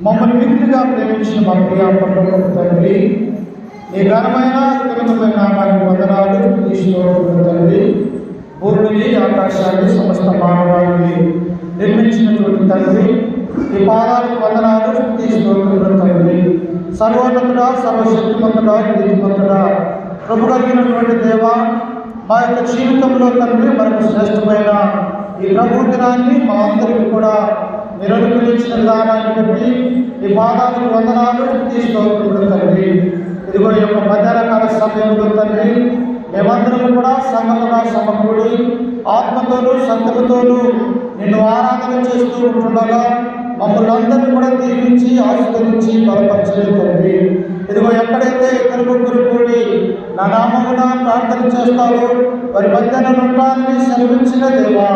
మమ్మల్ని మిక్కిలిగా ప్రేమించిన మా ప్రియ పరలోకపు తండ్రి, నీ ఘనమైన అత్యున్నతమైన నామానికి వందనాలు. స్తోత్రములు తండ్రి. భూమిని ఆకాశాన్ని సమస్త మానవాళిని నిర్మించినటువంటి తండ్రి, ఈ పాదాలకు వందనాలు. స్తోత్రములు తండ్రి. సర్వోన్నతుడా, సర్వశక్తిమంతుడా, నీతిమంతుడా, ప్రభు కలిగినటువంటి దేవ, మా యొక్క జీవితంలో తండ్రి మనకు శ్రేష్టమైన ఈ ప్రభు దినాన్ని మా అందరికీ కూడా మీరు అనుగ్రహించిన విధానాన్ని బట్టి ఈ పాదాలకు వందనాలు. స్తోత్రములు తండ్రి. ఇదిగో ఈ యొక్క మధ్యాహ్న కాల సమయంలో తండ్రి మేమందరం కూడా సంఘముగా సమకూడి ఆత్మతోనూ సత్యముతోనూ నిన్ను ఆరాధన చేస్తూ ఉంటుండగా మమ్మల్ని అందరినీ కూడా దీవించి ఆశీర్వదించి బలపరచలేదు తండ్రి. ఇదిగో ఎక్కడైతే ఇద్దరు ముగ్గురు కూడి నా నామమున ప్రార్థన చేస్తారో వారి మధ్యాహ్నం ఉంటారని సెలవించిన దేవా,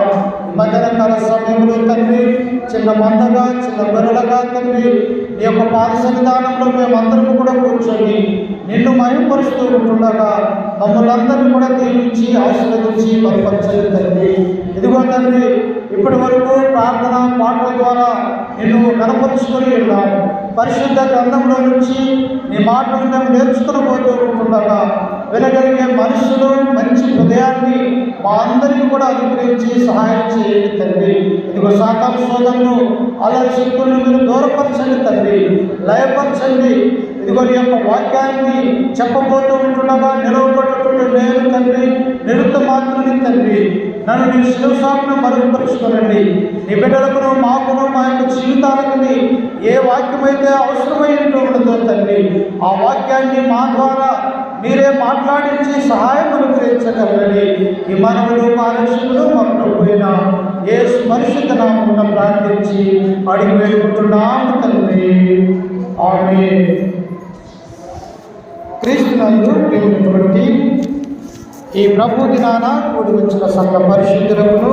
మధ్యాహ్న కాల సమయంలో తండ్రి చిన్న మందగా చిన్న బెరలుగా తండ్రి నీ యొక్క పాద సన్నిధానంలో మేమందరం కూడా కూర్చొని నిన్ను మహిమపరుస్తూ ఉంటుండగా మమ్మల్ని అందరినీ కూడా దీవించి ఆశీర్వదించి బలపరచలేదు తండ్రి. ఇదిగో తండ్రి ఇప్పటి వరకు ప్రార్థన పాటల ద్వారా నిన్ను కనపరుచుకొని ఉన్నాము. పరిశుద్ధ గ్రంథంలో నుంచి నీ మాటలు మేము నేర్చుకుని పోతూ ఉంటుండగా వినగలిగే మనుషులు మంచి హృదయాన్ని మా అందరికీ కూడా అనుగ్రహించి సహాయం చేయండి తండ్రి. ఇదిగో సాతాను సోదరులు అల్లరి శక్తులను మీరు దూరపరచండి తండ్రి, లయపరచండి. ఇదిగో నీ యొక్క వాక్యాన్ని చెప్పబోతూ ఉంటుండగా నిలవబడుతుంటే నేను తండ్రి నిరుత మాత్రమే తండ్రి నన్ను నీ శివసాకును మరుగుపరుచుకోనండి. నీ బిడ్డలకును మాకును మా యొక్క జీవితాలకు ఏ వాక్యమైతే అవసరమై ఉంటుందో తండ్రి ఆ వాక్యాన్ని మా ద్వారా మీరే మాట్లాడించి సహాయం అనుగ్రహించగలరని ఈ మనవులు మా రక్షకులు మా ప్రభువైన యేసు పరిశుద్ధ నామమున ప్రార్థించి అడిగి వేడుకుంటున్నాము తండ్రి. ఆమేన్. క్రీస్తునందు ప్రేమించినటువంటి ఈ ప్రభు దినాన కూడి వచ్చిన సంఘ పరిశుద్ధులకు,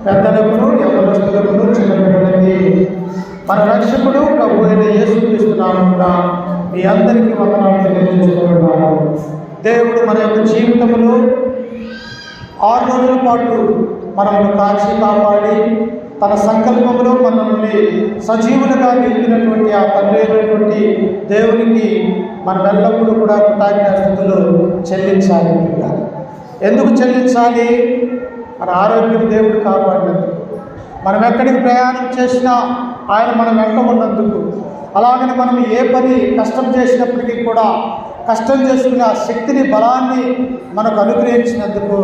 పెద్దలకు, యవనస్తులకు, చిన్నపిల్లలకి మన రక్షకుడు ప్రభు అయిన యేసుక్రీస్తు నామమున మీ అందరికీ వందనాలు తెలియజేస్తున్నాము. దేవుడు మన యొక్క జీవితంలో 6 రోజుల పాటు మనల్ని కాచి కాపాడి తన సంకల్పంలో మనల్ని సజీవులుగా నిలిపినటువంటి ఆ తండ్రి అయినటువంటి దేవునికి మనం ఎల్లప్పుడూ కూడా కృతజ్ఞతాస్తుతులు చెల్లించాలి. ఎందుకు చెల్లించాలి? మన ఆరోగ్యం దేవుడు కాపాడినందుకు, మనం ఎక్కడికి ప్రయాణం చేసినా ఆయన మనం వెంట ఉన్నందుకు, అలాగని మనం ఏ పని కష్టం చేసినప్పటికీ కూడా కష్టం చేసుకునే ఆ శక్తిని బలాన్ని మనకు అనుగ్రహించినందుకు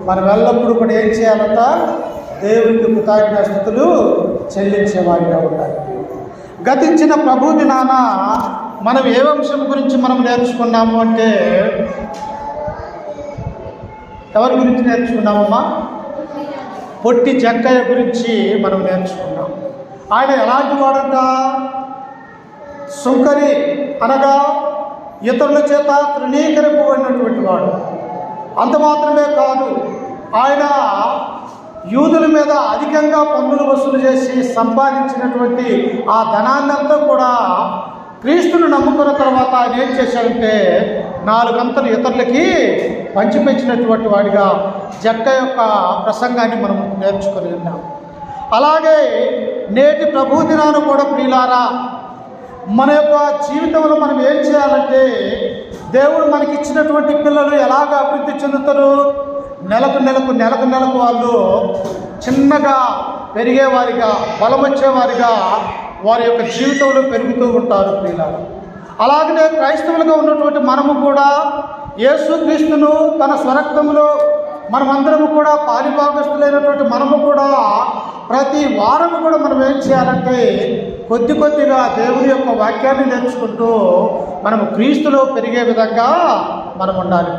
మనం ఎల్లప్పుడూ కూడా ఏం చేయాలంట? దేవునికి కృతజ్ఞతాస్తుతులు చెల్లించేవాడిగా ఉండాలి. గతించిన ప్రభు దినాన మనం ఏ అంశం గురించి మనం నేర్చుకున్నాము అంటే, ఎవరి గురించి నేర్చుకున్నామమ్మా? పొట్టి జక్కయ్య గురించి మనం నేర్చుకున్నాం. ఆయన ఎలాంటి వాడంట? సుంకరి అనగా ఇతరుల చేత తృణీకరింపబడినటువంటి వాడు. అంత మాత్రమే కాదు, ఆయన యూదుల మీద అధికంగా పన్నులు వసూలు చేసి సంపాదించినటువంటి ఆ ధనాన్నంతా కూడా క్రీస్తును నమ్ముకున్న తర్వాత ఆయన ఏం చేశాడంటే 4 అంతలు ఇతరులకి పంచిపెచ్చినటువంటి వాడిగా జక్క యొక్క ప్రసంగాన్ని మనం నేర్చుకొని ఉన్నాం. అలాగే నేటి ప్రభు దినాన కూడా ప్రియులారా, మన యొక్క జీవితంలో మనం ఏం చేయాలంటే, దేవుడు మనకి ఇచ్చినటువంటి పిల్లలు ఎలాగ అభివృద్ధి చెందుతారు? నెలకు వాళ్ళు చిన్నగా పెరిగేవారిగా, బలం వచ్చేవారిగా వారి యొక్క జీవితంలో పెరుగుతూ ఉంటారు ప్రియులారా. అలాగనే క్రైస్తవులుగా ఉన్నటువంటి మనము కూడా యేసుక్రీస్తును తన స్వరక్తంలో మనమందరము కూడా పాలిభాగస్తులైనటువంటి మనము కూడా ప్రతి వారము కూడా మనం ఏం చేయాలంటే కొద్దిగా దేవుని యొక్క వాక్యాన్ని నేర్చుకుంటూ మనము క్రీస్తులో పెరిగే విధంగా మనం ఉండాలి.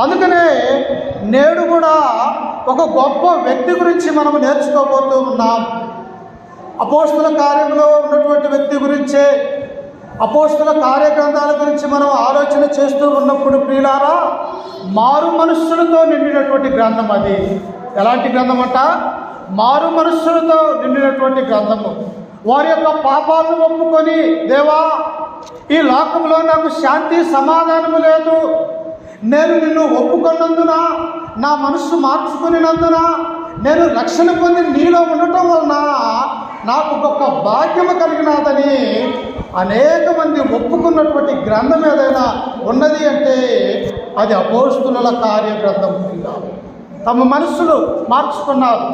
అందుకనే నేడు కూడా ఒక గొప్ప వ్యక్తి గురించి మనం నేర్చుకోబోతూ ఉన్నాం. అపోస్తల కార్యంలో ఉన్నటువంటి వ్యక్తి గురించే, అపోస్తల కార్యగ్రంథాల గురించి మనం ఆలోచన చేస్తూ ఉన్నప్పుడు ప్రియులారా, మారు మనస్సులతో నిండినటువంటి గ్రంథం అది. ఎలాంటి గ్రంథం అంట? మారు మనస్సులతో నిండినటువంటి గ్రంథము. వారి యొక్క పాపాలను ఒప్పుకొని, దేవా ఈ లోకంలో నాకు శాంతి సమాధానము లేదు, నేను నిన్ను ఒప్పుకున్నందున, నా మనస్సు మార్చుకునినందున, నేను రక్షణ పొంది నీలో ఉండటం వలన నాకు గొప్ప భాగ్యము కలిగినదని అని అనేక మంది ఒప్పుకున్నటువంటి గ్రంథం ఏదైనా ఉన్నది అంటే అది అపోస్తుల కార్య గ్రంథం. తమ మనస్సులు మార్చుకున్నారు,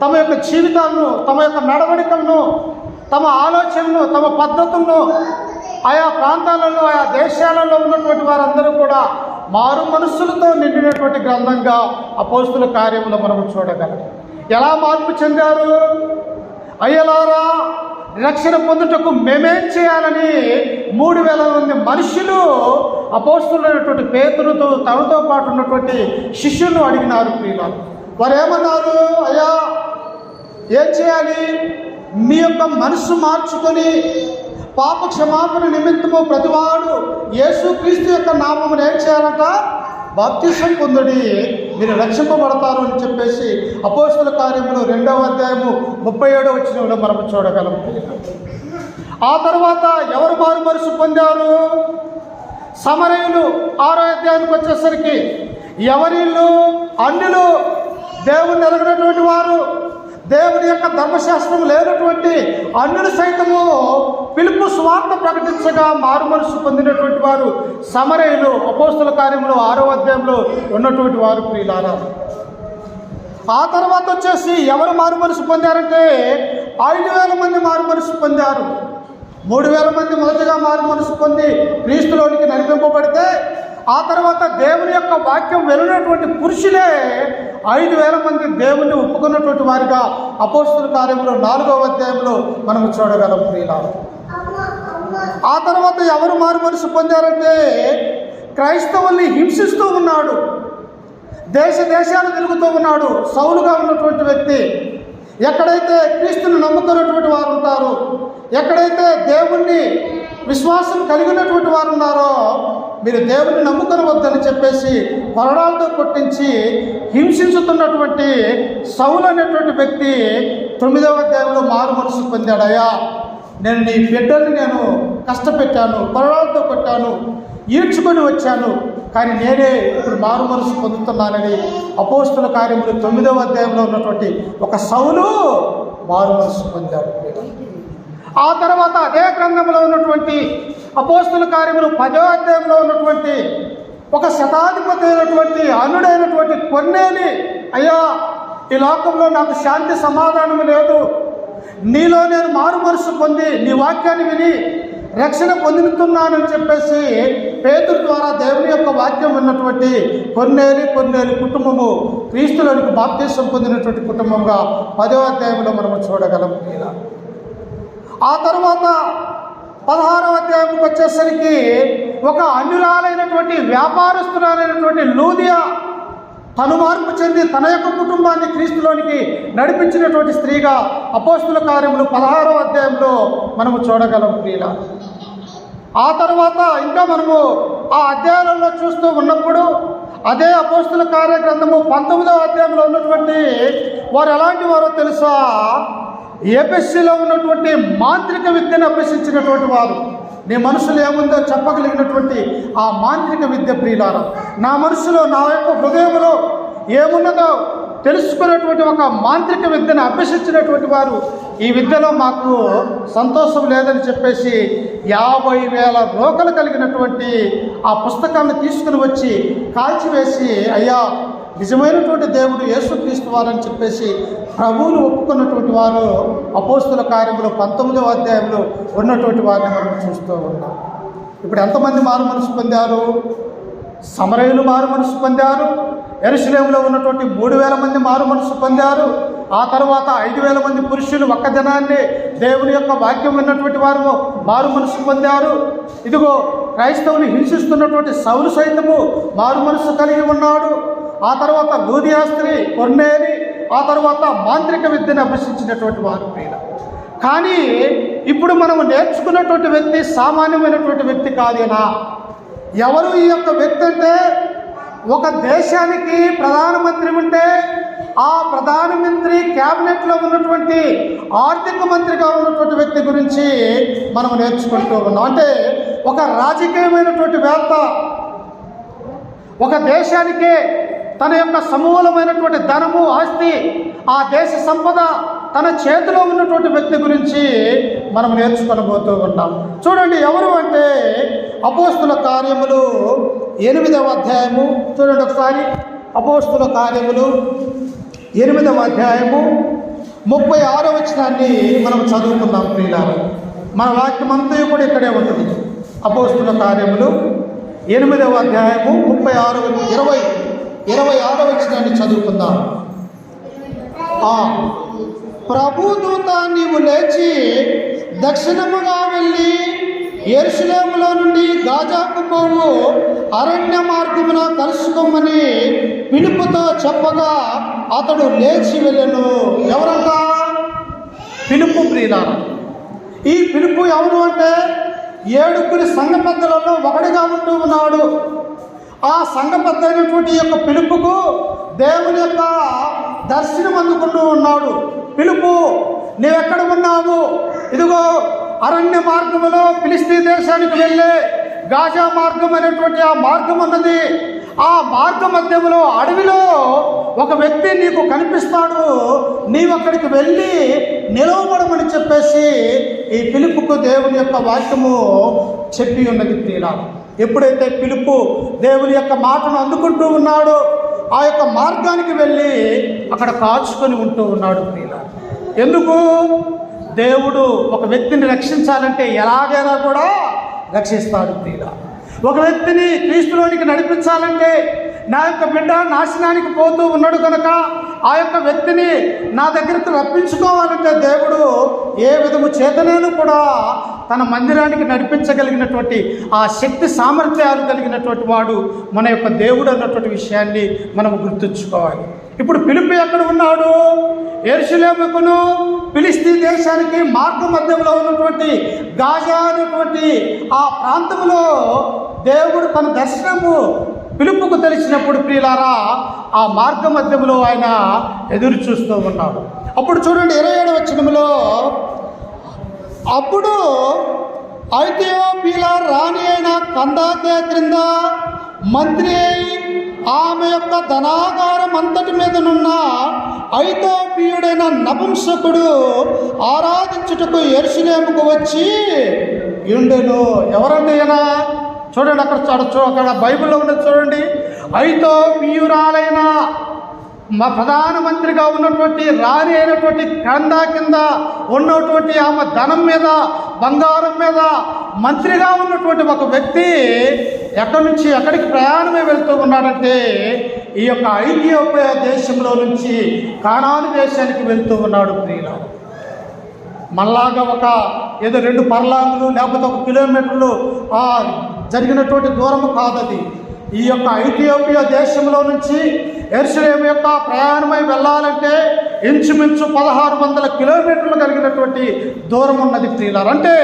తమ యొక్క జీవితాలను, తమ యొక్క నడవడికలను, తమ ఆలోచనను, తమ పద్ధతులను ఆయా ప్రాంతాలలో, ఆయా దేశాలలో ఉన్నటువంటి వారందరూ కూడా మారు మనస్సులతో నిండినటువంటి గ్రంథంగా అపోస్తుల కార్యములు మనం చూడగలం. ఎలా మార్పు చెందారు? అయ్యలారా, రక్షణ పొందుటకు మేమేం చేయాలని 3000 మంది మనుషులు అపోస్తులైనటువంటి పేతురుతో తనతో పాటు ఉన్నటువంటి శిష్యులను అడిగినారు. ప్రియులారా, వారు ఏమన్నారు? అయ్యా, ఏం చేయాలి? మీ యొక్క మనసు మార్చుకొని పాప క్షమాపణ నిమిత్తము ప్రతివాడు యేసుక్రీస్తు యొక్క నామమును ఏం చేయాలంట? బాప్తిసం పొందుడి, మీరు రక్షింపబడతారు అని చెప్పేసి అపోస్తుల కార్యములు 2వ అధ్యాయము 37వ వచనంలో మనం చూడగలం. ఆ తర్వాత ఎవరు మారు మనసు పొందారు? సమరయులు 6వ అధ్యాయానికి వచ్చేసరికి ఎవరిళ్ళు? అన్యులు, దేవుని ఎరగినటువంటి వారు, దేవుని యొక్క ధర్మశాస్త్రం లేనటువంటి అన్యులు సైతము పిలుపు స్వార్థ ప్రకటించగా మారు మనసు పొందినటువంటి వారు సమరయులు, అపోస్తుల కార్యములు 6వ అధ్యాయంలో ఉన్నటువంటి వారు. ప్రియులారా, ఆ తర్వాత వచ్చేసి ఎవరు మారు మనసు పొందారంటే 5,000 మంది మారు మనసు పొందారు. 3,000 మంది మొదటగా మారు మనసు పొంది క్రీస్తులోనికి నడిపింపబడితే, ఆ తర్వాత దేవుని యొక్క వాక్యం వెళ్ళినటువంటి పురుషులే 5,000 మంది దేవుణ్ణి ఒప్పుకున్నటువంటి వారిగా అపోస్తుల కార్యములు 4వ అధ్యాయంలో మనం చూడగలం. ప్రియులారా, ఆ తర్వాత ఎవరు మారు మనసు పొందారంటే క్రైస్తవుల్ని హింసిస్తూ ఉన్నాడు, దేశాలు తిరుగుతూ ఉన్నాడు సౌలుగా ఉన్నటువంటి వ్యక్తి. ఎక్కడైతే క్రీస్తుని నమ్ముకున్నటువంటి వారు ఉంటారో, ఎక్కడైతే దేవుణ్ణి విశ్వాసం కలిగినటువంటి వారు ఉన్నారో, మీరు దేవుని నమ్ముకొనవద్దని చెప్పేసి కొరడాలతో కొట్టించి హింసించుతున్నటువంటి సౌలు అనేటువంటి వ్యక్తి 9వ అధ్యాయంలో మారు మనసు పొందాడయ్యా, నేను నీ బిడ్డల్ని కష్టపెట్టాను, కొరడాలతో కొట్టాను, ఈడ్చుకొని వచ్చాను, కానీ నేనే ఇప్పుడు మారు మనసు పొందుతున్నానని అపోస్తుల కార్యములు 9వ అధ్యాయంలో ఉన్నటువంటి ఒక సౌలు మారు మనసు పొందాడు. ఆ తర్వాత అదే గ్రంథంలో ఉన్నటువంటి అపోస్తుల కార్యములు 10వ అధ్యాయంలో ఉన్నటువంటి ఒక శతాధిపతి అయినటువంటి అనుడైనటువంటి కొర్నేలి, అయ్యా, ఈ లోకంలో నాకు శాంతి సమాధానం లేదు, నీలో నేను మారు మనసు పొంది నీ వాక్యాన్ని విని రక్షణ పొందుతున్నానని చెప్పేసి పేతురు ద్వారా దేవుని యొక్క వాక్యం విన్నటువంటి కొర్నేలి కుటుంబము క్రీస్తులోనికి బాప్తిసం పొందినటువంటి కుటుంబంగా 10వ అధ్యాయంలో మనము చూడగలం. ఆ తర్వాత 16వ అధ్యాయంకి వచ్చేసరికి ఒక అన్యురాలైనటువంటి వ్యాపారస్తురాలైనటువంటి లూదియా తను మార్పు చెంది తన యొక్క కుటుంబాన్ని క్రీస్తులోనికి నడిపించినటువంటి స్త్రీగా అపోస్తుల కార్యములు 16వ అధ్యాయంలో మనము చూడగలం. ప్రియుల, ఆ తర్వాత ఇంకా మనము ఆ అధ్యాయాలలో చూస్తూ ఉన్నప్పుడు అదే అపోస్తుల కార్య గ్రంథము 19వ అధ్యాయంలో ఉన్నటువంటి వారు ఎలాంటి వారో తెలుసా? ఏబిసిలో ఉన్నటువంటి మాంత్రిక విద్యను అభ్యసించినటువంటి వారు. నీ మనసులో ఏముందో చెప్పగలిగినటువంటి ఆ మాంత్రిక విద్య. ప్రియులారా, నా మనసులో, నా యొక్క హృదయంలో ఏమున్నదో తెలుసుకున్నటువంటి ఒక మాంత్రిక విద్యను అభ్యసించినటువంటి వారు, ఈ విద్యలో మాకు సంతోషం లేదని చెప్పేసి 50,000 రోకలు కలిగినటువంటి ఆ పుస్తకాన్ని తీసుకుని వచ్చి కాల్చివేసి, అయ్యా, నిజమైనటువంటి దేవుడు యేసుక్రీస్తు వారని చెప్పేసి ప్రభువును ఒప్పుకున్నటువంటి వారు అపోస్తుల కార్యములు 19వ అధ్యాయంలో ఉన్నటువంటి వారిని మనం చూస్తూ ఉన్నాం. ఇప్పుడు ఎంతమంది మారు మనసు పొందారు? సమరయులు మారు మనసు పొందారు. యెరూషలేములో ఉన్నటువంటి 3,000 మంది మారు మనసు పొందారు. ఆ తర్వాత 5,000 మంది పురుషులు ఒక్క దినాన్ని దేవుని యొక్క వాక్యం విన్నటువంటి వారు మారు మనసు పొందారు. ఇదిగో క్రైస్తవుని హింసిస్తున్నటువంటి సౌలు సైతము మారు మనసు కలిగి ఉన్నాడు. ఆ తర్వాత లూదియా స్త్రీ, కొర్నేలి, ఆ తర్వాత మాంత్రిక విద్యను అభ్యసించినటువంటి వారు. కానీ ఇప్పుడు మనం నేర్చుకున్నటువంటి వ్యక్తి సామాన్యమైనటువంటి వ్యక్తి కాదేనా? ఎవరు ఈ యొక్క వ్యక్తి అంటే, ఒక దేశానికి ప్రధానమంత్రి ఉంటే ఆ ప్రధానమంత్రి క్యాబినెట్లో ఉన్నటువంటి ఆర్థిక మంత్రిగా ఉన్నటువంటి వ్యక్తి గురించి మనం నేర్చుకుంటూ ఉన్నాం. అంటే ఒక రాజకీయమైనటువంటి వేత్త, ఒక దేశానికే తన యొక్క సమూలమైనటువంటి ధనము, ఆస్తి, ఆ దేశ సంపద తన చేతిలో ఉన్నటువంటి వ్యక్తి గురించి మనం నేర్చుకొనబోతూ ఉంటాం. చూడండి, ఎవరు అంటే అపోస్తుల కార్యములు 8వ అధ్యాయము. చూడండి ఒకసారి, అపోస్తుల కార్యములు 8వ అధ్యాయము 36వ వచనాన్ని మనం చదువుకుందాం ప్రియులారా. మన వాక్యం అంతా కూడా ఇక్కడే ఉంటుంది. అపోస్తుల కార్యములు 8వ అధ్యాయము 26వ వచనాన్ని చదువుకుందాం. ప్రభుదూత, నీవు లేచి దక్షిణముగా వెళ్ళి యెరూషలేములో నుండి గాజాకు పోవు అరణ్య మార్గమున కలుసుకోమని పిలుపుతో చెప్పగా అతడు లేచి వెళ్ళెను. ఎవరంట? పిలుపు ప్రియులారా. ఈ పిలుపు ఎవరు అంటే 7 సంఘ పెద్దలలో ఒకటిగా ఉంటూ ఉన్నాడు. ఆ సంఘ పెద్ద అయినటువంటి యొక్క పిలుపుకు దేవుని యొక్క దర్శనం అందుకుంటూ ఉన్నాడు. పిలుపు, నీవెక్కడ ఉన్నావు? ఇదిగో అరణ్య మార్గములో ఫిలిస్తీ దేశానికి వెళ్ళే గాజా మార్గం అనేటువంటి ఆ మార్గం ఉన్నది. ఆ మార్గ మధ్యములో అడవిలో ఒక వ్యక్తి నీకు కనిపిస్తాడు, నీవు అక్కడికి వెళ్ళి నిలవబడమని చెప్పేసి ఈ పిలుపుకు దేవుని యొక్క వాక్యము చెప్పి ఉన్నది ప్రియులారా. ఎప్పుడైతే పిలుపు దేవుని యొక్క మాటను అందుకుంటూ ఉన్నాడో ఆ యొక్క మార్గానికి వెళ్ళి అక్కడ కాచుకొని ఉంటూ ఉన్నాడు ప్రియులారా. ఎందుకు? దేవుడు ఒక వ్యక్తిని రక్షించాలంటే ఎలాగైనా కూడా రక్షిస్తాడు ప్రియులారా. ఒక వ్యక్తిని క్రీస్తులోనికి నడిపించాలంటే, నా యొక్క బిడ్డ నాశనానికి పోతూ ఉన్నాడు కనుక ఆ యొక్క వ్యక్తిని నా దగ్గరికి రప్పించుకోవాలంటే దేవుడు ఏ విధము చేతనేను కూడా తన మందిరానికి నడిపించగలిగినటువంటి ఆ శక్తి సామర్థ్యాలు కలిగినటువంటి వాడు మన యొక్క దేవుడు అన్నటువంటి విషయాన్ని మనం గుర్తుంచుకోవాలి. ఇప్పుడు పిలుపు ఎక్కడ ఉన్నాడు? యెరూషలేముకును ఫిలిస్తీ దేశానికి మార్గ మధ్యంలో ఉన్నటువంటి గాజా అనేటువంటి ఆ ప్రాంతంలో దేవుడు తన దర్శనము పిలుపుకు తెలిసినప్పుడు ప్రియులారా ఆ మార్గ మధ్యంలో ఆయన ఎదురు చూస్తూ ఉన్నాడు. అప్పుడు చూడండి 27వ వచనంలో, అప్పుడు ఐథియోపియా రాణి అయిన కందాకే క్రింద మంత్రి ఆమె యొక్క ధనాగారం అంతటి మీదనున్న ఐథియోపియుడైన నపుంసకుడు ఆరాధించుటకు యెరూషలేముకు వచ్చి ఉండెను. ఎవరండి ఈయన? చూడండి, అక్కడ బైబిల్లో ఉన్నది చూడండి. ఐథియోపియురాలైన మా ప్రధానమంత్రిగా ఉన్నటువంటి రాణి అయినటువంటి కందా కింద ఉన్నటువంటి ఆమె ధనం మీద, బంగారం మీద మంత్రిగా ఉన్నటువంటి ఒక వ్యక్తి ఎక్కడి నుంచి ఎక్కడికి ప్రయాణమే వెళ్తూ ఉన్నాడంటే ఈ యొక్క ఐథియోపియా దేశంలో నుంచి కానాను దేశానికి వెళ్తూ ఉన్నాడు ప్రియులారా. మళ్ళాగా ఒక ఏదో 2 పర్లాంగులు లేకపోతే 1 కిలోమీటర్లు జరిగినటువంటి దూరము కాదది. ఈ యొక్క ఐథియోపియా దేశంలో నుంచి యెరూషలేము యొక్క ప్రయాణమై వెళ్ళాలంటే ఇంచుమించు 1600 కిలోమీటర్లు కలిగినటువంటి దూరం ఉన్నది ప్రియులారా. అంటే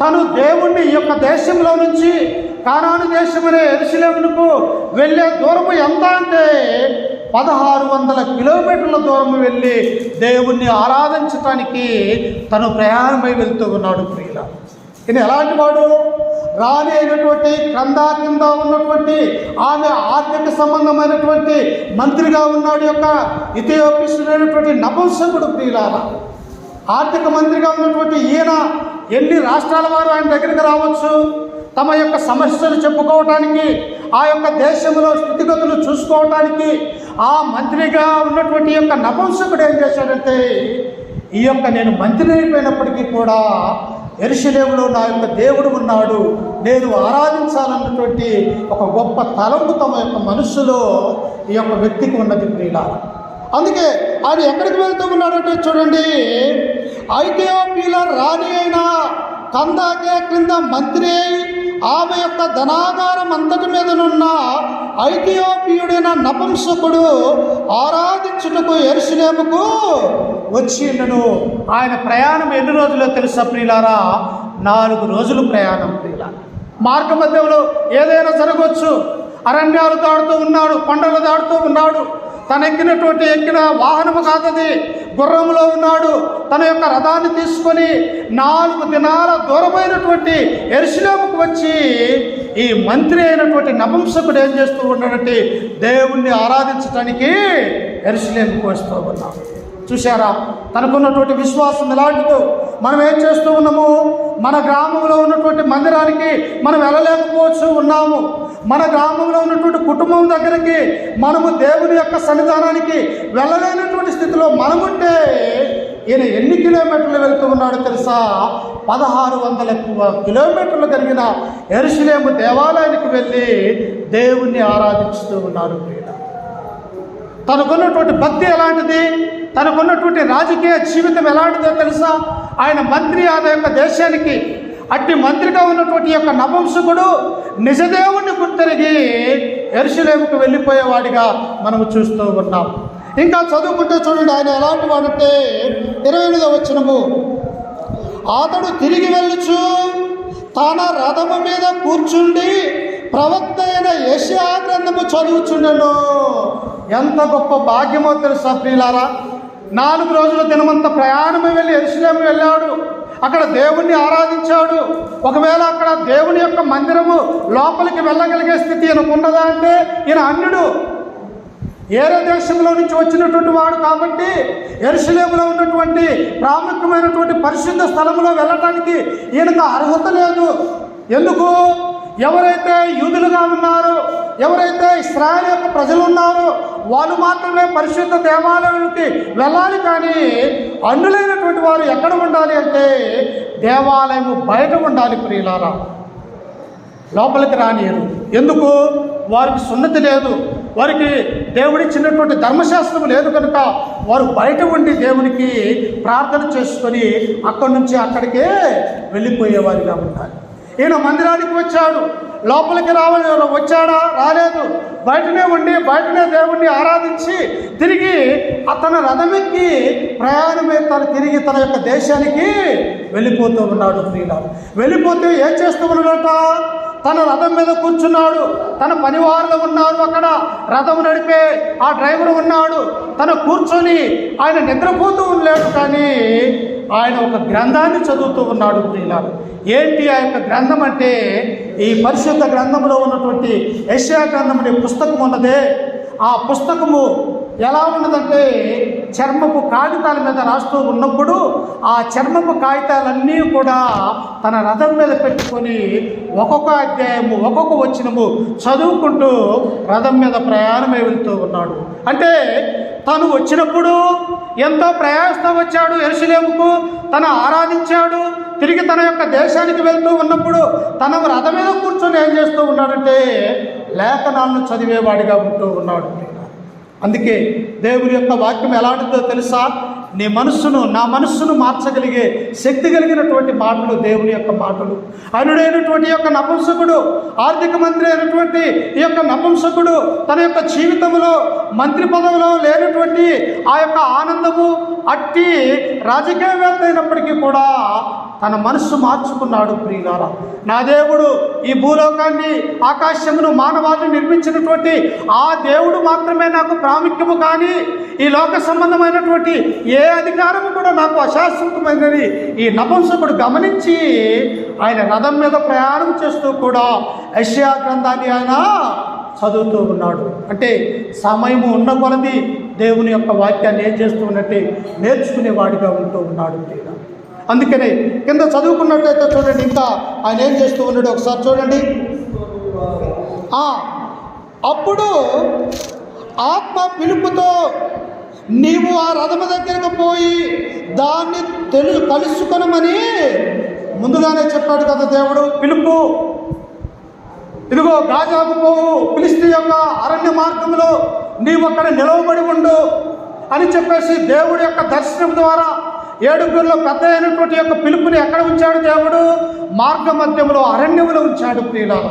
తను దేవుణ్ణి ఈ యొక్క దేశంలో నుంచి కానాను దేశమనే యెరూషలేమునకు వెళ్ళే దూరము ఎంత అంటే 1600 కిలోమీటర్ల దూరం వెళ్ళి దేవుణ్ణి ఆరాధించటానికి తను ప్రయాణమై వెళ్తూ ఉన్నాడు ప్రియులారా. ఈయన ఎలాంటి వాడు? రాణి అయినటువంటి కందా కింద ఉన్నటువంటి ఆమె ఆర్థిక సంబంధమైనటువంటి మంత్రిగా ఉన్నాడు యొక్క ఇథియోపియుడైనటువంటి నపుంసకుడు ప్రియులారా. ఆర్థిక మంత్రిగా ఉన్నటువంటి ఈయన ఎన్ని రాష్ట్రాల వారు ఆయన దగ్గరికి రావచ్చు, తమ యొక్క సమస్యలు చెప్పుకోవటానికి, ఆ యొక్క దేశంలో స్థితిగతులు చూసుకోవటానికి ఆ మంత్రిగా ఉన్నటువంటి యొక్క నపుంసకుడు ఏం చేశాడంటే, ఈ యొక్క నేను మంత్రి అయిపోయినప్పటికీ కూడా యెరూషలేములో నా యొక్క దేవుడు ఉన్నాడు, నేను ఆరాధించాలన్నటువంటి ఒక గొప్ప తలంపు తమ యొక్క మనస్సులో ఈ యొక్క వ్యక్తికి ఉన్నది ప్రియులారా. అందుకే ఆయన ఎక్కడికి వెళ్తూ ఉన్నాడంటే చూడండి, ఐథియోపియా రాణి అయిన కందాకే క్రింద మంత్రి ఆమె యొక్క ధనాగారం అంతటి మీదనున్న ఐథియోపియుడైన నపుంసకుడు ఆరాధించుటకు యెరూషలేముకు వచ్చిండెను. ఆయన ప్రయాణం ఎన్ని రోజులో తెలుసా ప్రియులారా? 4 రోజులు ప్రయాణం ప్రియులారా. మార్గ మధ్యంలో ఏదైనా జరగవచ్చు. అరణ్యాలు దాడుతూ ఉన్నాడు, కొండలు దాడుతూ ఉన్నాడు. తను ఎక్కిన వాహనము కాదది, గుర్రంలో ఉన్నాడు. తన యొక్క రథాన్ని తీసుకొని 4 దినాల దూరమైనటువంటి యెరూషలేముకు వచ్చి ఈ మంత్రి అయినటువంటి నపుంసకుడు ఏం చేస్తూ ఉన్నాడంటే దేవుణ్ణి ఆరాధించడానికి యెరూషలేముకు వస్తూ ఉన్నాడు. చూశారా, తనకున్నటువంటి విశ్వాసం ఎలాంటిదో. మనం ఏం చేస్తూ ఉన్నాము? మన గ్రామంలో ఉన్నటువంటి మందిరానికి మనం వెళ్ళలేకపోవచ్చు ఉన్నాము. మన గ్రామంలో ఉన్నటువంటి కుటుంబం దగ్గరికి మనము దేవుని యొక్క సన్నిధానానికి వెళ్ళలేనటువంటి స్థితిలో మనముంటే ఈయన ఎన్ని కిలోమీటర్లు వెళ్తూ ఉన్నాడో తెలుసా? 1600 కిలోమీటర్లు కలిగిన యెరూషలేము దేవాలయానికి వెళ్ళి దేవుణ్ణి ఆరాధిస్తూ ఉన్నారు. తనకున్నటువంటి భక్తి ఎలాంటిది, తనకున్నటువంటి రాజకీయ జీవితం ఎలాంటిదో తెలుసా? ఆయన మంత్రి ఆ యొక్క దేశానికి. అట్టి మంత్రిగా ఉన్నటువంటి యొక్క నపుంసకుడు నిజదేవుణ్ణి గుర్తెరిగి యెరూషలేముకు వెళ్ళిపోయేవాడిగా మనము చూస్తూ ఉన్నాం. ఇంకా చదువుకుంటే చూడండి, ఆయన ఎలాంటి వాడంటే 28వ వచనము, అతడు తిరిగి వెళ్ళుచు తన రథము మీద కూర్చుండి ప్రవక్త అయిన యెషయా గ్రంథము చదువుచుండెను. ఎంత గొప్ప భాగ్యమో తెలుసా ప్రియులారా? 4 రోజుల దినమంతా ప్రయాణమే వెళ్ళి యెరూషలేము వెళ్ళాడు. అక్కడ దేవుణ్ణి ఆరాధించాడు. ఒకవేళ అక్కడ దేవుని యొక్క మందిరము లోపలికి వెళ్ళగలిగే స్థితి ఈయనకు ఉండదా అంటే, ఈయన అన్యుడు, ఏరే దేశంలో నుంచి వచ్చినటువంటి వాడు కాబట్టి యెరూషలేములో ఉన్నటువంటి ప్రాముఖ్యమైనటువంటి పరిశుద్ధ స్థలంలో వెళ్ళటానికి ఈయనకు అర్హత లేదు. ఎందుకు? ఎవరైతే యూదులుగా ఉన్నారో, ఎవరైతే ఇశ్రాయేలు యొక్క ప్రజలు ఉన్నారో వాళ్ళు మాత్రమే పరిశుద్ధ దేవాలయానికి వెళ్ళాలి. కానీ అన్యులైనటువంటి వారు ఎక్కడ ఉండాలి అంటే దేవాలయము బయట ఉండాలి ప్రియులారా. లోపలికి రానియరు. ఎందుకు? వారికి సున్నతి లేదు, వారికి దేవుడిచ్చినటువంటి ధర్మశాస్త్రం లేదు కనుక వారు బయట ఉండి దేవునికి ప్రార్థన చేసుకొని అక్కడి నుంచి అక్కడికే వెళ్ళిపోయేవారిగా ఉండాలి. ఈయన మందిరానికి వచ్చాడు, లోపలికి వచ్చాడా? రాలేదు. బయటనే ఉండి బయటనే దేవుణ్ణి ఆరాధించి తిరిగి తన రథమెక్కి ప్రయాణమే తిరిగి తన యొక్క దేశానికి వెళ్ళిపోతూ ఉన్నాడు. ప్రియులారా, వెళ్ళిపోతే ఏం చేస్తూ ఉన్నాడట? తన రథం మీద కూర్చున్నాడు. తన పనివారులు ఉన్నారు, అక్కడ రథం నడిపే ఆ డ్రైవర్ ఉన్నాడు. తను కూర్చొని ఆయన నిద్రపోతూ ఉండలేడు, కానీ ఆయన ఒక గ్రంథాన్ని చదువుతూ ఉన్నాడు. ప్రియులారా, ఏంటి ఆ యొక్క గ్రంథం అంటే ఈ పరిశుద్ధ గ్రంథంలో ఉన్నటువంటి యెషయా గ్రంథం అనే పుస్తకం ఉన్నదే. ఆ పుస్తకము ఎలా ఉన్నదంటే చర్మపు కాగితాల మీద రాస్తూ ఉన్నప్పుడు ఆ చర్మపు కాగితాలన్నీ కూడా తన రథం మీద పెట్టుకొని ఒక్కొక్క అధ్యాయము ఒక్కొక్క వచనము చదువుకుంటూ రథం మీద ప్రయాణమే వెళ్తూ ఉన్నాడు. అంటే తను వచ్చినప్పుడు ఎంతో ప్రయాసంతో వచ్చాడు యెరూషలేముకు, తను ఆరాధించాడు. తిరిగి తన యొక్క దేశానికి వెళ్తూ ఉన్నప్పుడు తన రథం మీద కూర్చొని ఏం చేస్తూ ఉన్నాడంటే లేఖనాలను చదివేవాడిగా ఉంటూ ఉన్నాడు. అందుకే దేవుని యొక్క వాక్యం ఎలాంటిదో తెలుసా? నీ మనస్సును, నా మనస్సును మార్చగలిగే శక్తి కలిగినటువంటి మాటలు దేవుని యొక్క మాటలు. అనుడైనటువంటి యొక్క నపుంసకుడు, ఆర్థిక మంత్రి అయినటువంటి ఈ యొక్క నపుంసకుడు తన యొక్క జీవితంలో మంత్రి పదవిలో లేనటువంటి ఆ యొక్క ఆనందము, అట్టి రాజకీయవేత్త అయినప్పటికీ కూడా తన మనస్సు మార్చుకున్నాడు. ప్రియులారా, నా దేవుడు ఈ భూలోకాన్ని, ఆకాశమును, మానవాళిని నిర్మించినటువంటి ఆ దేవుడు మాత్రమే నాకు ప్రాముఖ్యము, కానీ ఈ లోక సంబంధమైనటువంటి ఏ అధికారము కూడా నాకు అశాశ్వతమైనది ఈ నపుంసకుడు గమనించి ఆయన రథం మీద ప్రయాణం చేస్తూ కూడా యెషయా గ్రంథాన్ని ఆయన చదువుతూ ఉన్నాడు. అంటే సమయము ఉన్న కొలది దేవుని యొక్క వాక్యాన్ని ఏం చేస్తూ ఉన్నట్టే నేర్చుకునేవాడిగా ఉంటూ ఉన్నాడు. అందుకనే కింద చదువుకున్నట్టయితే చూడండి, ఇంకా ఆయన ఏం చేస్తూ ఉన్నాడు ఒకసారి చూడండి. అప్పుడు ఆత్మ పిలుపుతో నీవు ఆ రథము దగ్గరకు పోయి దాన్ని కలుసుకొనమని ముందుగానే చెప్పాడు కదా దేవుడు. పిలుపు, ఇదిగో గాజాకు పోవు, ఫిలిష్తీ యొక్క అరణ్య మార్గంలో నీవు అక్కడ నిలవబడి ఉండు అని చెప్పేసి దేవుడి యొక్క దర్శనం ద్వారా 7 పెద్ద అయినటువంటి యొక్క పిలుపుని ఎక్కడ ఉంచాడు దేవుడు? మార్గ మధ్యంలో అరణ్యములో ఉంచాడు. ప్రియులారా,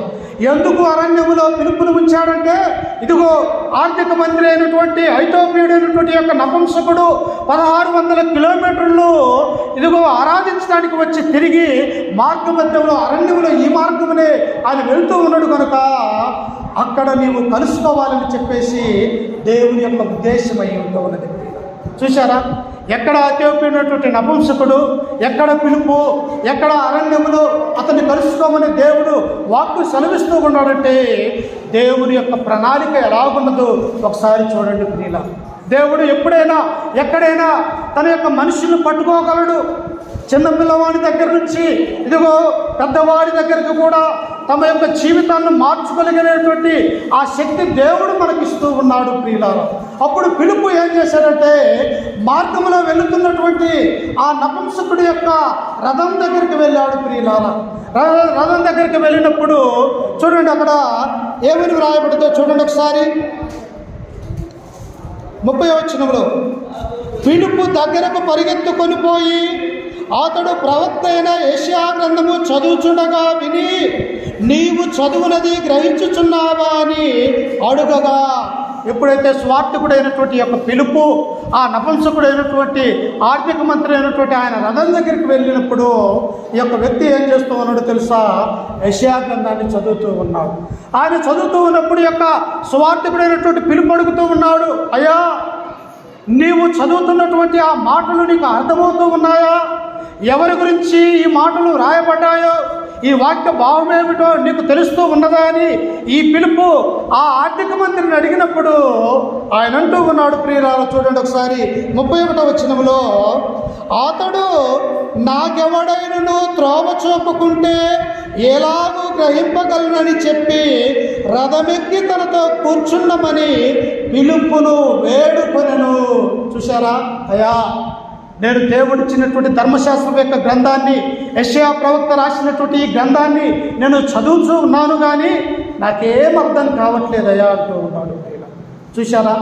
ఎందుకు అరణ్యములో పిలుపుని ఉంచాడంటే ఇదిగో ఆర్థిక మంత్రి అయినటువంటి ఐతోపీయుడైనటువంటి యొక్క నపుంసకుడు 1600 కిలోమీటర్లు ఇదిగో ఆరాధించడానికి వచ్చి తిరిగి మార్గ మధ్యంలో అరణ్యములో ఈ మార్గమునే ఆయన వెళ్తూ ఉన్నాడు కనుక అక్కడ నీవు కలుసుకోవాలని చెప్పేసి దేవుని యొక్క ఉద్దేశం అయి ఉంటూ ఉన్నది. చూశారా, ఎక్కడ అత్యోపమైనటువంటి నపుంసకుడు, ఎక్కడ పిలుపు, ఎక్కడ అరణ్యములో అతన్ని కలుసుకోమని దేవుడు వాక్కు సెలవిస్తూ ఉన్నాడంటే దేవుని యొక్క ప్రణాళిక ఎలాగున్నదో ఒకసారి చూడండి ప్రియుల. దేవుడు ఎప్పుడైనా ఎక్కడైనా తన యొక్క మనుషులను పట్టుకోగలడు. చిన్న పిల్లవాడి దగ్గర నుంచి ఇదిగో పెద్దవాడి దగ్గరికి కూడా తమ యొక్క జీవితాన్ని మార్చుకోగలిగినటువంటి ఆ శక్తి దేవుడు మనకిస్తూ ఉన్నాడు ప్రియులారా. అప్పుడు ఫిలిప్పు ఏం చేశాడంటే మార్గంలో వెళుతున్నటువంటి ఆ నపుంసకుడి యొక్క రథం దగ్గరికి వెళ్ళాడు ప్రియులారా. రథం దగ్గరికి వెళ్ళినప్పుడు చూడండి అక్కడ ఏమని వ్రాయబడిందో చూడండి ఒకసారి. 30వ వచనంలో ఫిలిప్పు దగ్గరకు పరిగెత్తుకొని పోయి అతడు ప్రవక్త అయిన యెషయా గ్రంథము చదువుచుండగా విని, నీవు చదువునది గ్రహించుచున్నావా అని అడుగగా, ఎప్పుడైతే స్వార్థకుడైనటువంటి యొక్క ఫిలిప్పు ఆ నపుంసకుడైనటువంటి ఆర్థిక మంత్రి అయినటువంటి ఆయన రథం దగ్గరికి వెళ్ళినప్పుడు ఈ యొక్క వ్యక్తి ఏం చేస్తూ ఉన్నాడో తెలుసా? యెషయా గ్రంథాన్ని చదువుతూ ఉన్నాడు. ఆయన చదువుతూ ఉన్నప్పుడు యొక్క స్వార్థకుడైనటువంటి ఫిలిప్పు అడుగుతూ ఉన్నాడు, అయ్యా నీవు చదువుతున్నటువంటి ఆ మాటలు నీకు అర్థమవుతూ ఉన్నాయా? ఎవరి గురించి ఈ మాటలు రాయబడ్డాయో, ఈ వాక్య భావం ఏమిటో నీకు తెలుస్తూ ఉన్నదా అని ఈ ఫిలిప్పు ఆ ఆర్థిక మంత్రిని అడిగినప్పుడు ఆయన అంటూ ఉన్నాడు ప్రియులారా, చూడండి ఒకసారి 31వ వచనంలో, అతడు నాకెవడైనను త్రోవ చూపుకుంటే ఎలాగూ గ్రహింపగలనని చెప్పి రథమెక్కి తనతో కూర్చున్నామని ఫిలిప్పును వేడుకొనెను. చూశారా? అయ్యా నేను దేవుడిచ్చినటువంటి ధర్మశాస్త్రం యొక్క గ్రంథాన్ని, యెషయా ప్రవక్త రాసినటువంటి ఈ గ్రంథాన్ని నేను చదువుతూ ఉన్నాను, కానీ నాకేం అర్థం కావట్లేదయ్యా అంటూ ఉన్నాడు. చూశారా?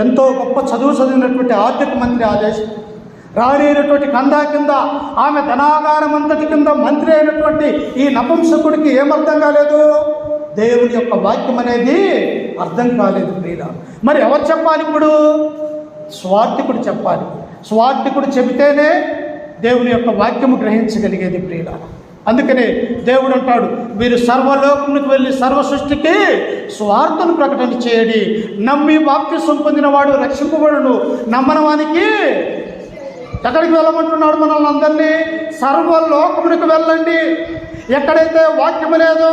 ఎంతో గొప్ప చదువు చదివినటువంటి ఆర్థిక మంత్రి ఆదేశం రాణి అయినటువంటి కందా కింద, ఆమె ధనాగారం అంతటి కింద మంత్రి అయినటువంటి ఈ నపుంసకుడికి ఏమర్థం కాలేదు? దేవుని యొక్క వాక్యం అనేది అర్థం కాలేదు ప్రియుల. మరి ఎవరు చెప్పాలి ఇప్పుడు? స్వార్థికుడు చెప్పాలి. స్వార్థికుడు చెబితేనే దేవుని యొక్క వాక్యము గ్రహించగలిగేది ప్రియుల. అందుకనే దేవుడు అంటాడు, మీరు సర్వలోకమునికి వెళ్ళి సర్వ సృష్టికి స్వార్థను ప్రకటన చేయడి, నమ్మి బాప్తిసం పొందిన వాడు రక్షింపబడును, నమ్మనవానికి ఎక్కడికి వెళ్ళమంటున్నాడు మనల్ని అందరినీ? సర్వలోకమునికి వెళ్ళండి. ఎక్కడైతే వాక్యము లేదో,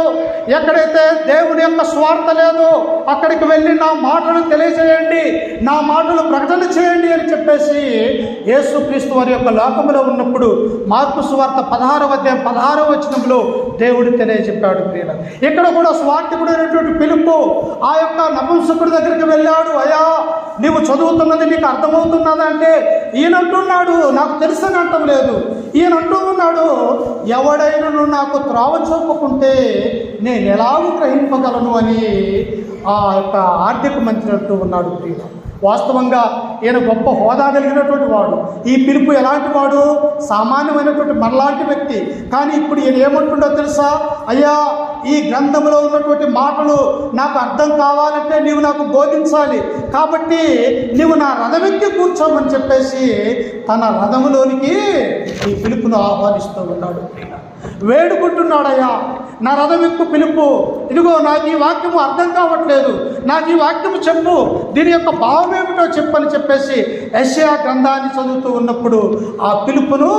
ఎక్కడైతే దేవుని యొక్క స్వార్థ లేదో అక్కడికి వెళ్ళి నా మాటలు తెలియజేయండి, నా మాటలు ప్రకటన చేయండి అని చెప్పేసి యేసుక్రీస్తు వారి యొక్క లోకములో ఉన్నప్పుడు మార్కు సువార్త 16వ అధ్యాయం 16వ వచనంలో దేవుడు తెలియజెప్పాడు ప్రియుల. ఇక్కడ కూడా స్వార్థకుడైనటువంటి ఫిలిప్పు ఆ యొక్క నపుంసకుడి దగ్గరికి వెళ్ళాడు. అయ్యా నీవు చదువుతున్నది నీకు అర్థమవుతున్నదా అంటే ఈయన అంటున్నాడు నాకు తెలుసని అంటం లేదు. ఈయన అంటూ ఉన్నాడు, ఎవడైనా నాకు త్రోవ చూపుకుంటే నేను ఎలాగూ గ్రహింపగలను అని ఆ యొక్క ఆర్థిక మంత్రి అంటూ ఉన్నాడు ప్రియుల. వాస్తవంగా ఈయన గొప్ప హోదా కలిగినటువంటి వాడు. ఈ ఫిలిప్పు ఎలాంటి వాడు? సామాన్యమైనటువంటి మనలాంటి వ్యక్తి. కానీ ఇప్పుడు ఈయన ఏమంటుండో తెలుసా? అయ్యా ఈ గ్రంథంలో ఉన్నటువంటి మాటలు నాకు అర్థం కావాలంటే నీవు నాకు బోధించాలి, కాబట్టి నీవు నా రథమెక్కి కూర్చోమని చెప్పేసి తన రథములోనికి ఈ ఫిలిప్పును ఆహ్వానిస్తూ ఉన్నాడు. వేడుకుంటున్నాడయ్యా నా రథమెక్కు ఫిలిప్పు, ఇదిగో నాకు ఈ వాక్యము అర్థం కావట్లేదు, నాకు ఈ వాక్యము చెప్పు, దీని యొక్క భావం ఏమిటో చెప్పని చెప్పేసి యెషయా గ్రంథాన్ని చదువుతూ ఉన్నప్పుడు ఆ ఫిలిప్పును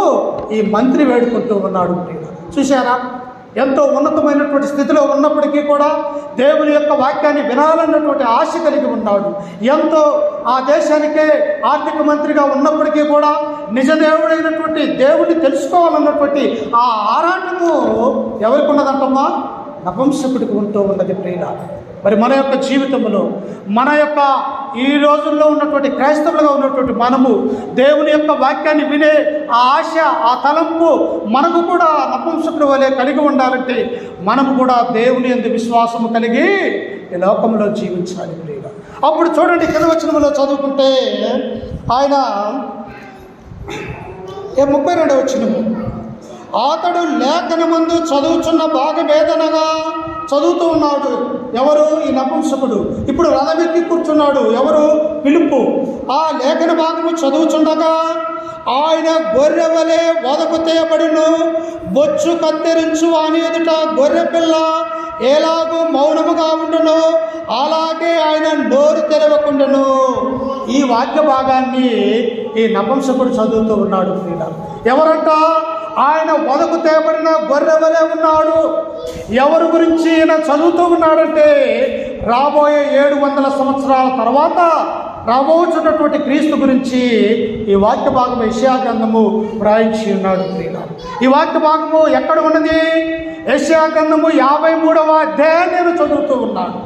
ఈ మంత్రి వేడుకుంటూ ఉన్నాడు. చూశారా? ఎంతో ఉన్నతమైనటువంటి స్థితిలో ఉన్నప్పటికీ కూడా దేవుని యొక్క వాక్యాన్ని వినాలన్నటువంటి ఆశ కలిగి ఉన్నాడు. ఎంతో ఆ దేశానికే ఆర్థిక మంత్రిగా ఉన్నప్పటికీ కూడా నిజ దేవుడైనటువంటి దేవుడిని తెలుసుకోవాలన్నటువంటి ఆ ఆరాటము ఎవరికి ఉన్నదంటమ్మా? నపుంసకుడికి ఉంటూ ఉన్నది ప్రియుల. మరి మన యొక్క జీవితంలో, మన యొక్క ఈ రోజుల్లో ఉన్నటువంటి క్రైస్తవులుగా ఉన్నటువంటి మనము దేవుని యొక్క వాక్యాన్ని వినే ఆ ఆశ, ఆ తలంపు మనకు కూడా నపుంసకుడి వలె కలిగి ఉండాలంటే మనము కూడా దేవుని యందు విశ్వాసము కలిగి ఈ లోకంలో జీవించాలి ప్రియుల. అప్పుడు చూడండి కింద వచనంలో చదువుకుంటే ఆయన 32వ వచనము, అతడు లేఖనమందు చదువుచున్న భాగమేదనగా చదువుతూ ఉన్నాడు. ఎవరు? ఈ నపుంసకుడు. ఇప్పుడు రథమెక్కి కూర్చున్నాడు. ఎవరు? ఫిలిప్పు. ఆ లేఖన భాగము చదువుచుండగా ఆయన గొర్రె వలె వదకు తేయబడును, బొచ్చు కత్తిరించు వాని ఎదుట గొర్రె పిల్ల ఎలాగూ మౌనముగా ఉండును, అలాగే ఆయన నోరు తెరవకుండాను. ఈ వాక్య భాగాన్ని ఈ నపుంసకుడు చదువుతూ ఉన్నాడు. ఎవరంట? ఆయన వదకు తేబడిన గొర్రె వలె ఉన్నాడు. ఎవరి గురించి ఈయన చదువుతూ ఉన్నాడంటే రాబోయే 700 సంవత్సరాల తర్వాత రాబోతున్నటువంటి క్రీస్తు గురించి ఈ వాక్య భాగము యెషయా గ్రంథము వ్రాయించి ఉన్నాడు ప్రియులారా. ఈ వాక్య భాగము ఎక్కడ ఉన్నది? యెషయా గ్రంథము 53వ అధ్యాయం నేను చదువుతూ ఉన్నాను.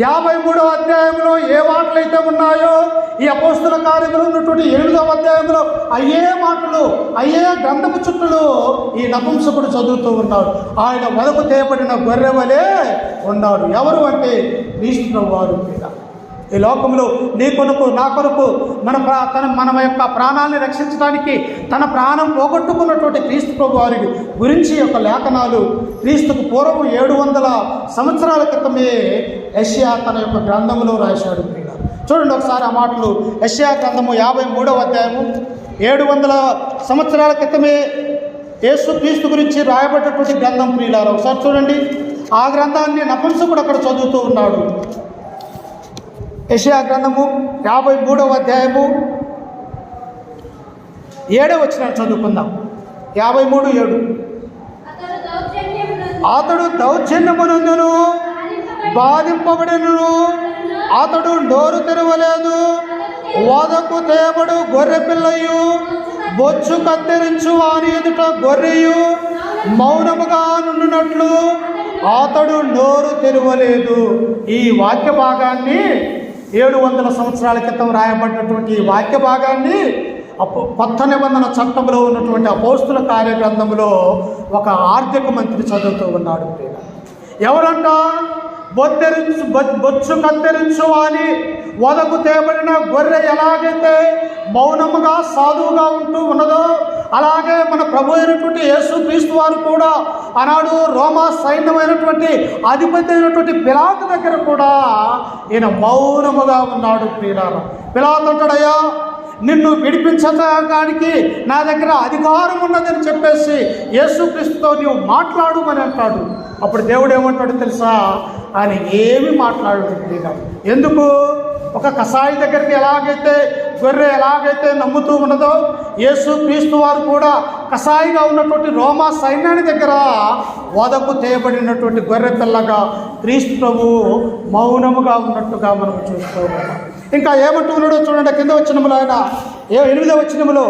53వ అధ్యాయంలో ఏ మాటలైతే ఉన్నాయో ఈ అపోస్తుల కార్యములు ఉన్నటువంటి 8వ అధ్యాయంలో అయ్యే మాటలు, అయ్యే గ్రంథపు చుట్టలు ఈ నపుంసకుడు చదువుతూ ఉన్నాడు. ఆయన వదకు తేపడిన గొర్రె వలె ఉన్నాడు. ఎవరు అంటే క్రీస్తు వారు. ఈ లోకంలో నీ కొరకు నా కొరకు మన యొక్క ప్రాణాన్ని రక్షించడానికి తన ప్రాణం పోగొట్టుకున్నటువంటి క్రీస్తు ప్రభు వారి గురించి యొక్క లేఖనాలు క్రీస్తుకు పూర్వం 700 సంవత్సరాల క్రితమే యెషయా తన యొక్క గ్రంథంలో రాశాడు. చూడండి ఒకసారి ఆ మాటలు. యెషయా గ్రంథము 53వ అధ్యాయము 700 సంవత్సరాల క్రితమే యేసు క్రీస్తు గురించి రాయబడ్డటువంటి గ్రంథం ప్రియులారా. ఒకసారి చూడండి. ఆ గ్రంథాన్ని నపుంసకుడు అక్కడ చదువుతూ ఉన్నాడు. యెషయా గ్రంథము 53వ అధ్యాయము 7వ వచనం చదువుకుందాం. 53:7. అతడు దౌర్జన్యమునందును బాధింపబడినను అతడు నోరు తెరవలేదు. వదకు తేబడు గొర్రె పిల్లయు బొచ్చు కత్తిరించు వాని ఎదుట గొర్రెయు మౌనముగా నుండినట్లు అతడు నోరు తెరవలేదు. ఈ వాక్య భాగాన్ని 700 సంవత్సరాల క్రితం రాయబడినటువంటి ఈ వాక్య భాగాన్ని కొత్త నిబంధన చట్టంలో ఉన్నటువంటి అపోస్తుల కార్యగ్రంథంలో ఒక ఆర్థిక మంత్రి చదువుతూ ఉన్నాడు. ఎవరంట? బొచ్చు కత్తిరించు అని వదకు తేబడిన గొర్రె ఎలాగైతే మౌనముగా సాధువుగా ఉంటూ ఉన్నదో అలాగే మన ప్రభు అయినటువంటి యేసు క్రీస్తు వారు కూడా ఆనాడు రోమా సైన్యమైనటువంటి అధిపతి అయినటువంటి పిలాతు దగ్గర కూడా ఈయన మౌనముగా ఉన్నాడు. పిలాతు అంటాడయ్యా, నిన్ను విడిపించడానికి నా దగ్గర అధికారం ఉన్నదని చెప్పేసి యేసుక్రీస్తుతో నీవు మాట్లాడుమని అంటాడు. అప్పుడు దేవుడు ఏమంటాడు తెలుసా? ఆయన ఏమి మాట్లాడు. ఎందుకు? ఒక కసాయి దగ్గరికి ఎలాగైతే గొర్రె ఎలాగైతే నమ్ముతూ ఉన్నదో యేసు క్రీస్తు వారు కూడా కసాయిగా ఉన్నటువంటి రోమా సైన్యాన్ని దగ్గర వదకు తేయబడినటువంటి గొర్రె పిల్లగా క్రీస్తు ప్రభు మౌనముగా ఉన్నట్టుగా మనం చూస్తూ ఉన్నాం. ఇంకా ఏమంటూ ఉన్నాడో చూడండి. కింద వచనములో ఆయన 8వ వచనములో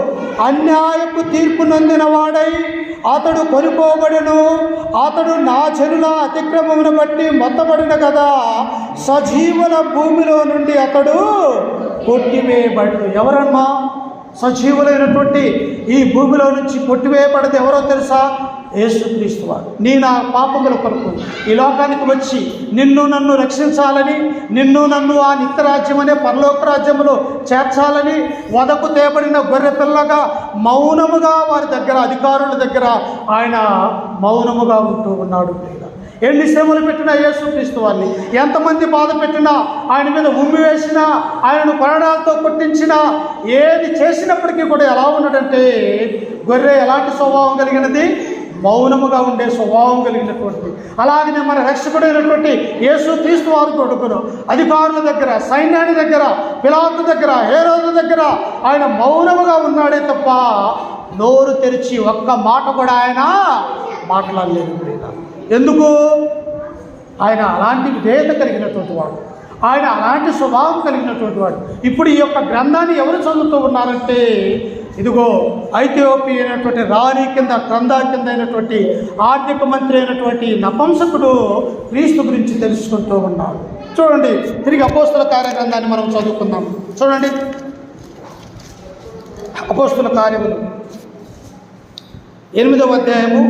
అన్యాయపు తీర్పు నొందిన వాడై అతడు కొనుకోబడెను. అతడు నా జనుల అతిక్రమమును బట్టి మొత్తబడిన కదా సజీవుల భూమిలో నుండి అతడు కొట్టివేయబడు. ఎవరమ్మా? సజీవులైనటువంటి ఈ భూమిలో నుంచి కొట్టివేయబడదు ఎవరో తెలుసా? యేసుక్రీస్తు వారు. నీ నా పాపముల కొరకు ఈ లోకానికి వచ్చి నిన్ను నన్ను రక్షించాలని, నిన్ను నన్ను ఆ నిత్యరాజ్యం అనే పరలోక రాజ్యంలో చేర్చాలని వదకు తేబడిన గొర్రె పిల్లగా మౌనముగా వారి దగ్గర అధికారుల దగ్గర ఆయన మౌనముగా ఉంటూ ఉన్నాడు. ఎన్ని శ్రమలు పెట్టినా యేసుక్రీస్తు వారిని, ఎంతమంది బాధ పెట్టినా, ఆయన మీద ఉమ్మి వేసినా, ఆయనను కొరడాలతో కొట్టించినా, ఏది చేసినప్పటికీ కూడా ఎలా ఉన్నాడంటే గొర్రె ఎలాంటి స్వభావం కలిగినది? మౌనముగా ఉండే స్వభావం కలిగినటువంటిది. అలాగనే మన రక్షకుడైనటువంటి యేసుక్రీస్తు వారు కొడుకును అధికారుల దగ్గర, సైన్యాన్ని దగ్గర, పిలాతు దగ్గర, హేరోదు దగ్గర ఆయన మౌనముగా ఉన్నాడే తప్ప నోరు తెరిచి ఒక్క మాట కూడా ఆయన మాట్లాడలేదు. ఎందుకు? ఆయన అలాంటి విధేయత కలిగినటువంటి వాడు, ఆయన అలాంటి స్వభావం కలిగినటువంటి వాడు. ఇప్పుడు ఈ యొక్క గ్రంథాన్ని ఎవరు చదువుతూ ఉన్నారంటే ఇదిగో ఐథియోపియా అయినటువంటి రాణి కింద క్రందా కింద అయినటువంటి ఆర్థిక మంత్రి అయినటువంటి నపుంసకుడు క్రీస్తు గురించి తెలుసుకుంటూ ఉన్నాడు. చూడండి, తిరిగి అపోస్తుల కార్యగ్రంథాన్ని మనం చదువుకుందాం. చూడండి, అపోస్తుల కార్యములు 8వ అధ్యాయము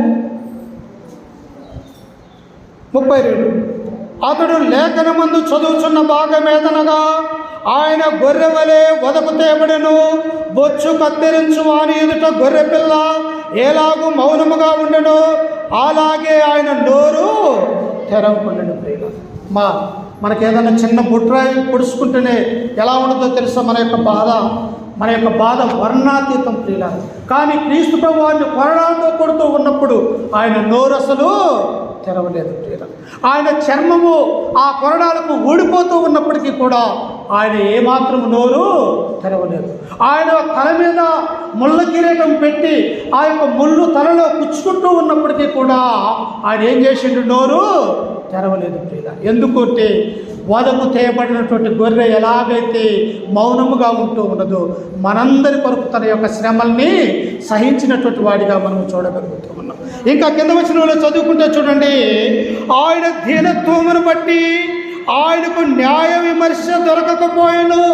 32. అతడు లేఖనమందు చదువుచున్న భాగమేదనగా ఆయన గొర్రె వలె వదకు తేబడెను. బొచ్చు కత్తిరించు వాని ఎదుట గొర్రె పిల్ల ఎలాగూ మౌనముగా ఉండెను అలాగే ఆయన నోరు తెరవకుండెను. మనకేదైనా చిన్న బుట్రాయి పొడుచుకుంటేనే ఎలా ఉండదో తెలుసా మన యొక్క బాధ వర్ణాతీతం ప్రియుల. కానీ క్రీస్తు ప్రభువాన్ని కొరడాలతో కొడుతూ ఉన్నప్పుడు ఆయన నోరు అసలు తెరవలేదు ప్రియుల. ఆయన చర్మము ఆ కొరడాలకు ఊడిపోతూ ఉన్నప్పటికీ కూడా ఆయన ఏమాత్రం నోరు తెరవలేదు. ఆయన తల మీద ముళ్ళ కిరీటం పెట్టి ఆ యొక్క ముళ్ళు తలలో పుచ్చుకుంటూ ఉన్నప్పటికీ కూడా ఆయన ఏం చేసిండు? నోరు తెరవలేదు ప్రియుల. ఎందుకంటే వదకు తేయబడినటువంటి గొర్రె ఎలాగైతే మౌనముగా ఉంటూ ఉన్నదో మనందరి కొరకు తన యొక్క శ్రమల్ని సహించినటువంటి వాడిగా మనం చూడగలుగుతూ ఉన్నాం. ఇంకా కింద వచనంలో చదువుకుంటే చూడండి, ఆయన దీనత్వమును బట్టి ఆయనకు న్యాయ విమర్శ దొరకకపోయాను.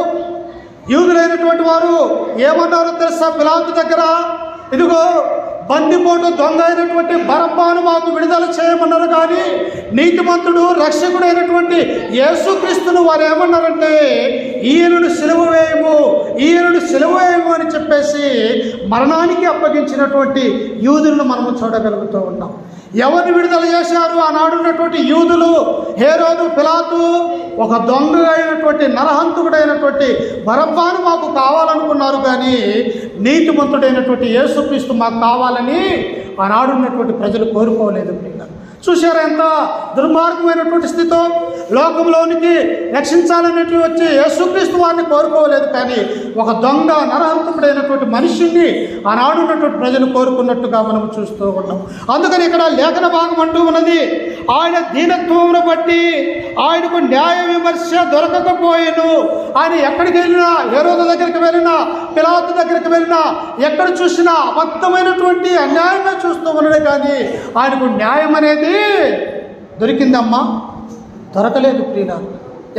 యూదులైనటువంటి వారు ఏమన్నారో తెలుసా? పిలాతు దగ్గర, ఇదిగో బందిపోటు దొంగ అయినటువంటి బరబ్బాను మాకు విడుదల చేయమన్నారు, కానీ నీతిమంతుడు రక్షకుడు అయినటువంటి యేసుక్రీస్తును వారు ఏమన్నారంటే ఈయనను సిలువ వేయము అని చెప్పేసి మరణానికి అప్పగించినటువంటి యూదులను మనము చూడగలుగుతూ ఉన్నాం. ఎవరిని విడుదల చేశారు? ఆనాడు ఉన్నటువంటి యూదులు, హేరోదు, పిలాతు ఒక దొంగ అయినటువంటి నరహంతకుడైనటువంటి బరబ్బాను మాకు కావాలనుకున్నారు, కానీ నీతిమంతుడైనటువంటి యేసుక్రీస్తు మాకు కావాలని ఆనాడు ఉన్నటువంటి ప్రజలు కోరుకోలేదు. చూశారా ఎంత దుర్మార్గమైనటువంటి స్థితితో? లోకంలోనికి రక్షించాలనేటువంటి వచ్చి యేసుక్రీస్తు వారిని కోరుకోలేదు, కానీ ఒక దొంగ నరహంతకుడైనటువంటి మనిషిని ఆనాడు ఉన్నటువంటి ప్రజలు కోరుకున్నట్టుగా మనం చూస్తూ ఉన్నాం. అందుకని ఇక్కడ లేఖన భాగం అంటూ ఉన్నది, ఆయన దీనత్వమును బట్టి ఆయనకు న్యాయ విమర్శ దొరకకపోయేను. ఆయన ఎక్కడికి వెళ్ళినా, హేరోదు దగ్గరికి వెళ్ళినా, పిలాతు దగ్గరికి వెళ్ళినా, ఎక్కడ చూసినా అబద్ధమైనటువంటి అన్యాయంగా చూస్తూ ఉన్నాడు, కానీ ఆయనకు న్యాయం అనేది దొరికిందమ్మా? దొరకలేదు ప్రియులారా.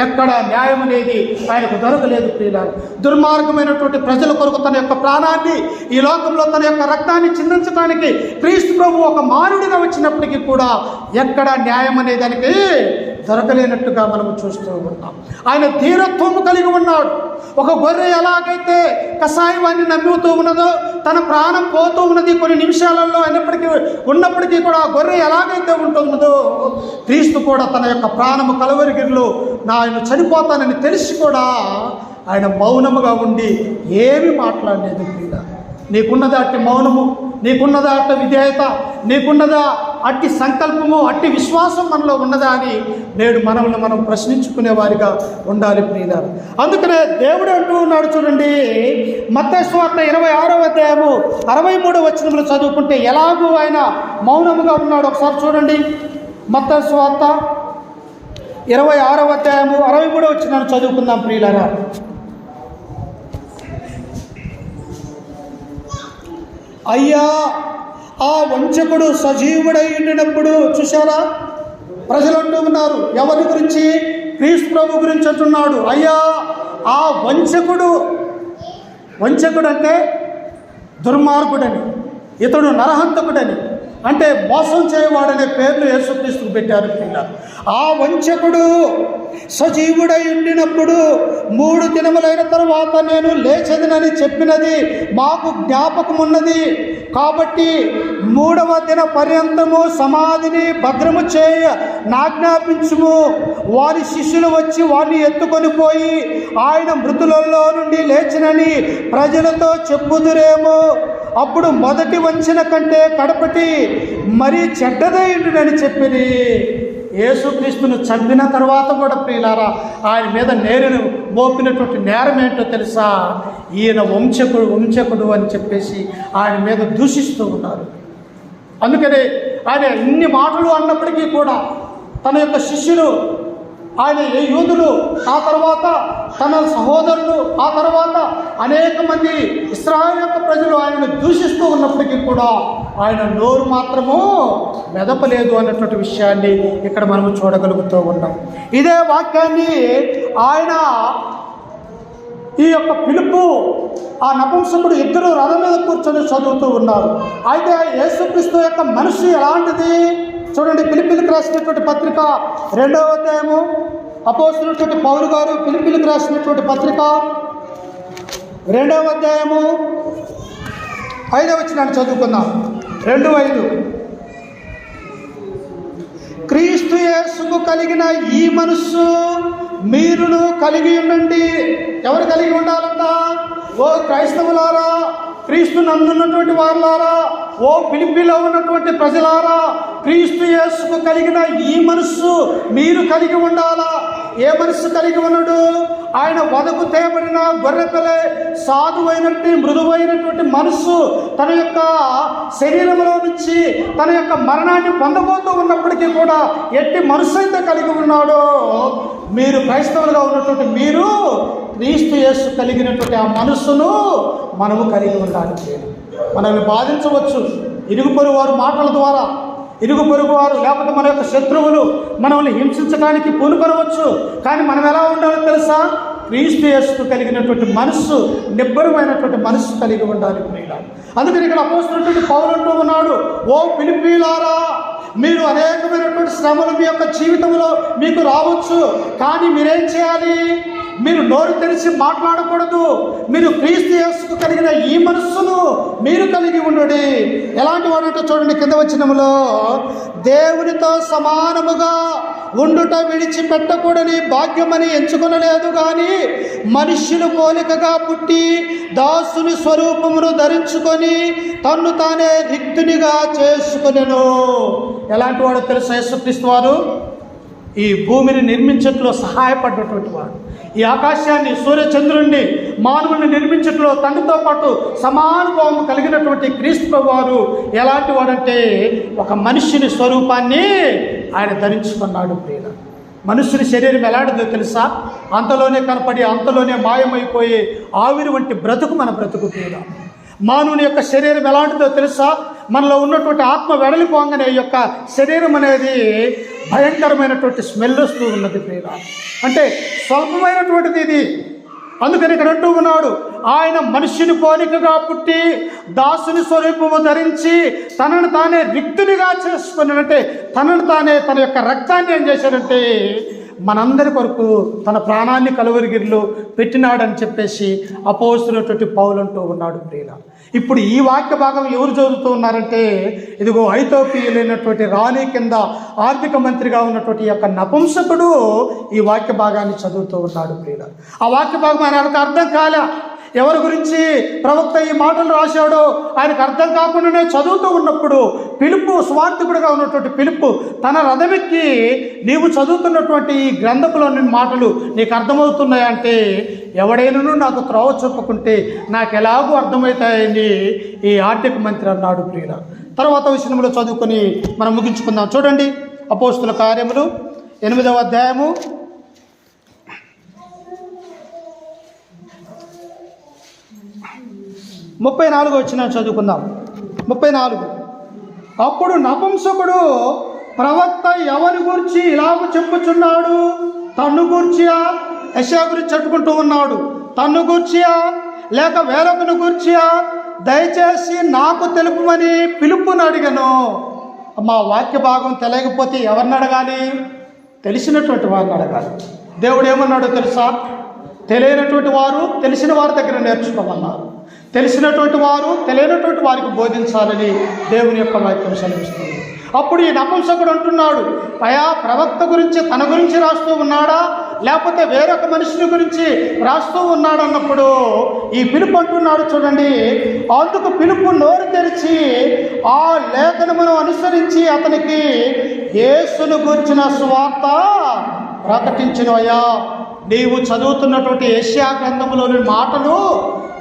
ఎక్కడ న్యాయం అనేది ఆయనకు దొరకలేదు ప్రియులారా. దుర్మార్గమైనటువంటి ప్రజల కొరకు తన యొక్క ప్రాణాన్ని, ఈ లోకంలో తన యొక్క రక్తాన్ని చిందించడానికి క్రీస్తు ప్రభు ఒక మానవుడిగా వచ్చినప్పటికీ కూడా ఎక్కడ న్యాయం అనే దానికి దొరకలేనట్టుగా మనము చూస్తూ ఉన్నాం. ఆయన ధీరత్వము కలిగి ఉన్నాడు. ఒక గొర్రె ఎలాగైతే కషాయాన్ని నమ్ముతూ ఉన్నదో, తన ప్రాణం పోతూ ఉన్నది కొన్ని నిమిషాలలో ఉన్నప్పటికీ కూడా ఆ గొర్రె ఎలాగైతే ఉంటుందో, క్రీస్తు కూడా తన యొక్క ప్రాణము కలవరిగిరిలో ఆయన చనిపోతానని తెలిసి కూడా ఆయన మౌనముగా ఉండి ఏమీ మాట్లాడలేదు. నీకున్నదా అట్టి మౌనము, నీకున్నదా అట్టి విధేయత, నీకున్నదా అట్టి సంకల్పము, అట్టి విశ్వాసం మనలో ఉన్నదా అని నేడు మనల్ని మనం ప్రశ్నించుకునే వారిగా ఉండాలి ప్రియులారా. అందుకనే దేవుడు అంటూ ఉన్నాడు చూడండి, మత్తయి సువార్త 26వ అధ్యాయము 63వ వచనంలో చదువుకుంటే ఎలాగూ ఆయన మౌనముగా ఉన్నాడు. ఒకసారి చూడండి, మత్తయి సువార్త 26వ అధ్యాయము 63వ వచనాన్ని చదువుకుందాం ప్రియులారా. అయ్యా, ఆ వంచకుడు సజీవుడై ఉండినప్పుడు, చూశారా, ప్రజలు అంటూ ఉన్నారు ఎవరి గురించి? క్రీస్తు ప్రభు గురించి అంటున్నాడు. అయ్యా, ఆ వంచకుడు అంటే దుర్మార్గుడని, ఇతడు నరహంతకుడని, అంటే మోసం చేయవాడనే పేర్లు యేసుక్రీస్తుకు పెట్టారు పిల్లలు. ఆ వంచకుడు సజీవుడై ఉండినప్పుడు 3 దినములైన తరువాత నేను లేచెదనని చెప్పినది మాకు జ్ఞాపకం ఉన్నది. కాబట్టి 3వ దిన పర్యంతము సమాధిని భద్రము చేయ నాజ్ఞాపించుము. వారి శిష్యులు వచ్చి వారిని ఎత్తుకొని పోయి ఆయన మృతులలో నుండి లేచినని ప్రజలతో చెప్పుదురేమో. అప్పుడు మొదటి వంచన కంటే కడపటి మరీ చెడ్డదైండునని చెప్పిరి. యేసుక్రీస్తును చంపిన తర్వాత కూడా ప్రియులారా, ఆయన మీద నేరును మోపినటువంటి నేరం ఏంటో తెలుసా? ఈయన వంచకుడు అని చెప్పేసి ఆయన మీద దూషిస్తూ ఉన్నారు. అందుకనే ఆయన ఇన్ని మాటలు అన్నప్పటికీ కూడా తన యొక్క శిష్యులు, ఆయన యూదులు, ఆ తర్వాత తన సహోదరులు, ఆ తర్వాత అనేక మంది ఇశ్రాయేలు యొక్క ప్రజలు ఆయనను దూషిస్తూ ఉన్నప్పటికీ కూడా ఆయన నోరు మాత్రము మెదపలేదు అన్నటువంటి విషయాన్ని ఇక్కడ మనము చూడగలుగుతూ ఉన్నాం. ఇదే వాక్యాన్ని ఆయన ఈ యొక్క పిలుపు, ఆ నపుంసకుడు ఇద్దరు రథం మీద కూర్చొని చదువుతూ ఉన్నారు. అయితే యేసుక్రీస్తు యొక్క మనసు ఎలాంటిది చూడండి. ఫిలిప్పీలకు రాసినటువంటి పత్రిక 2వ అధ్యాయము, అపోస్తలుడైనటువంటి పౌలు గారు ఫిలిప్పీలకు రాసినటువంటి పత్రిక 2వ అధ్యాయము 5వ వచనాన్ని చదువుకుందాం. 2:5 క్రీస్తు యేసుకు కలిగిన ఈ మనస్సు మీరును కలిగి ఉండండి. ఎవరు కలిగి ఉండాలంట? ఓ క్రైస్తవులారా, క్రీస్తు నందున్నటువంటి వారులారా, ఓ ఫిలిప్పీలో ఉన్నటువంటి ప్రజలారా, క్రీస్తు యేసుకు కలిగిన ఈ మనస్సు మీరు కలిగి ఉండాలా. ఏ మనస్సు కలిగి ఉన్నాడు? ఆయన వదకు తేబడిన గొర్రెపిల్ల సాధువైనటువంటి మృదువైనటువంటి మనస్సు తన యొక్క శరీరంలో నుంచి తన యొక్క మరణాన్ని పొందబోతూ ఉన్నప్పటికీ కూడా ఎట్టి మనస్సు అయితే కలిగి ఉన్నాడో, మీరు క్రైస్తవులుగా ఉన్నటువంటి మీరు క్రీస్తు యేసు కలిగినటువంటి ఆ మనస్సును మనము కలిగి ఉండాలి. మనల్ని బాధించవచ్చు ఇరుగు పొరుగు వారు మాటల ద్వారా, ఇరుగు పొరుగు వారు లేకపోతే మన యొక్క శత్రువులు మనల్ని హింసించడానికి పూనుకొనవచ్చు. కానీ మనం ఎలా ఉండాలో తెలుసా? క్రీస్తు యేసు కలిగినటువంటి మనస్సు, నిబ్బరమైనటువంటి మనస్సు కలిగి ఉండాలి. అందుకని ఇక్కడ అపోస్తలుడైనటువంటి పౌలు అంటూ ఉన్నాడు, ఓ ఫిలిప్పీయులారా, మీరు అనేకమైనటువంటి శ్రమలు మీ యొక్క జీవితంలో మీకు రావచ్చు. కానీ మీరేం చేయాలి? మీరు నోరు తెరిచి మాట్లాడకూడదు. మీరు క్రీస్తు యేసుకు కలిగిన ఈ మనస్సును మీరు కలిగి ఉండండి. ఎలాంటి వాడంటే చూడండి, కింద వచనములో, దేవునితో సమానముగా ఉండుట విడిచిపెట్టకూడని భాగ్యమని ఎంచుకొనలేదు, కానీ మనుష్యులు పోలికగా పుట్టి దాసుని స్వరూపమును ధరించుకొని తన్ను తానే రిక్తునిగా చేసుకొనెను. ఎలాంటి వాడు తెలుసా? యేసుక్రీస్తు వారు ఈ భూమిని నిర్మించట్లో సహాయపడ్డటువంటి వాడు. ఈ ఆకాశాన్ని, సూర్యచంద్రుణ్ణి, మానవుని నిర్మించట్లో తండ్రితో పాటు సమానుభావం కలిగినటువంటి క్రీస్తు వారు ఎలాంటి వాడంటే ఒక మనుష్యుని స్వరూపాన్ని ఆయన ధరించుకున్నాడు. మనుష్యుని శరీరం ఎలాంటిదో తెలుసా? అంతలోనే కనపడి అంతలోనే మాయమైపోయే ఆవిరి వంటి బ్రతుకు మన బ్రతుకు. మానవుని యొక్క శరీరం ఎలాంటిదో తెలుసా? మనలో ఉన్నటువంటి ఆత్మ వెడలిపోగానే ఈ యొక్క శరీరం అనేది భయంకరమైనటువంటి స్మెల్ వస్తూ ఉన్నది. అంటే స్వల్పమైనటువంటిది ఇది. అందుకని ఇక్కడ అంటూ ఉన్నాడు, ఆయన మనుష్యుని పోలికగా పుట్టి దాసుని స్వరూపము ధరించి తనను తానే రిక్తునిగా చేసుకున్నాడంటే, తనను తానే తన యొక్క రక్తాన్ని ఏం చేశాడంటే మనందరి కొరకు తన ప్రాణాన్ని కలువరిగిరిలో పెట్టినాడని చెప్పేసి అపోస్తలుడైనటువంటి పౌలు అంటూ ఉన్నాడు. ప్రియుల, ఇప్పుడు ఈ వాక్య భాగం ఎవరు చదువుతూ ఉన్నారంటే, ఇదిగో ఐథోపియులైనటువంటి రాణి కింద ఆర్థిక మంత్రిగా ఉన్నటువంటి యొక్క నపుంసకుడు ఈ వాక్య భాగాన్ని చదువుతూ ఉన్నాడు. ప్రియుల, ఆ వాక్య భాగం ఆయనకు అర్థం కాలే. ఎవరి గురించి ప్రవక్త ఈ మాటలు రాశాడో ఆయనకు అర్థం కాకుండానే చదువుతూ ఉన్నప్పుడు పిలుపు, స్వార్థకుడిగా ఉన్నటువంటి పిలుపు తన రథమెక్కి, నీవు చదువుతున్నటువంటి ఈ గ్రంథపులోని మాటలు నీకు అర్థమవుతున్నాయంటే, ఎవడైనా నాకు త్రోవ చూపుకుంటే నాకు ఎలాగూ అర్థమవుతాయని ఈ ఆర్థిక మంత్రి అన్నాడు. ప్రియుల, తర్వాత విషయంలో చదువుకొని మనం ముగించుకుందాం. చూడండి, అపోస్తుల కార్యములు 8వ అధ్యాయము 34 వచ్చిన చదువుకుందాం. 34. అప్పుడు నపుంసకుడు ప్రవక్త ఎవరి గురించి ఇలాగ చెప్పుచున్నాడు? తన్ను గూర్చియా? యెషయా గురించి చెప్పుకుంటూ ఉన్నాడు. తన్ను గూర్చియా లేక వేరొకను గూర్చియా? దయచేసి నాకు తెలుపుమని పిలుపుని అడిగాను. మా వాక్య భాగం తెలియకపోతే ఎవరిని అడగాలి? తెలిసినటువంటి వారిని అడగాలి. దేవుడు ఏమన్నాడో తెలుసా? తెలియనటువంటి వారు తెలిసిన వారి దగ్గర నేర్చుకోమన్నారు. తెలిసినటువంటి వారు తెలియనటువంటి వారికి బోధించాలని దేవుని యొక్క వాక్యం సెలవిస్తుంది. అప్పుడు ఈ నపుంసకుడు అంటున్నాడు, అయా ప్రవక్త గురించి తన గురించి రాస్తూ ఉన్నాడా లేకపోతే వేరొక మనిషిని గురించి రాస్తూ ఉన్నాడు అన్నప్పుడు ఈ పిలుపు అంటున్నాడు. చూడండి, అందుకు పిలుపు నోరు తెరిచి ఆ లేఖనమును అనుసరించి అతనికి యేసును గూర్చిన సువార్త ప్రకటించిన. అయ్యా, నీవు చదువుతున్నటువంటి యెషయా గ్రంథంలోని మాటలు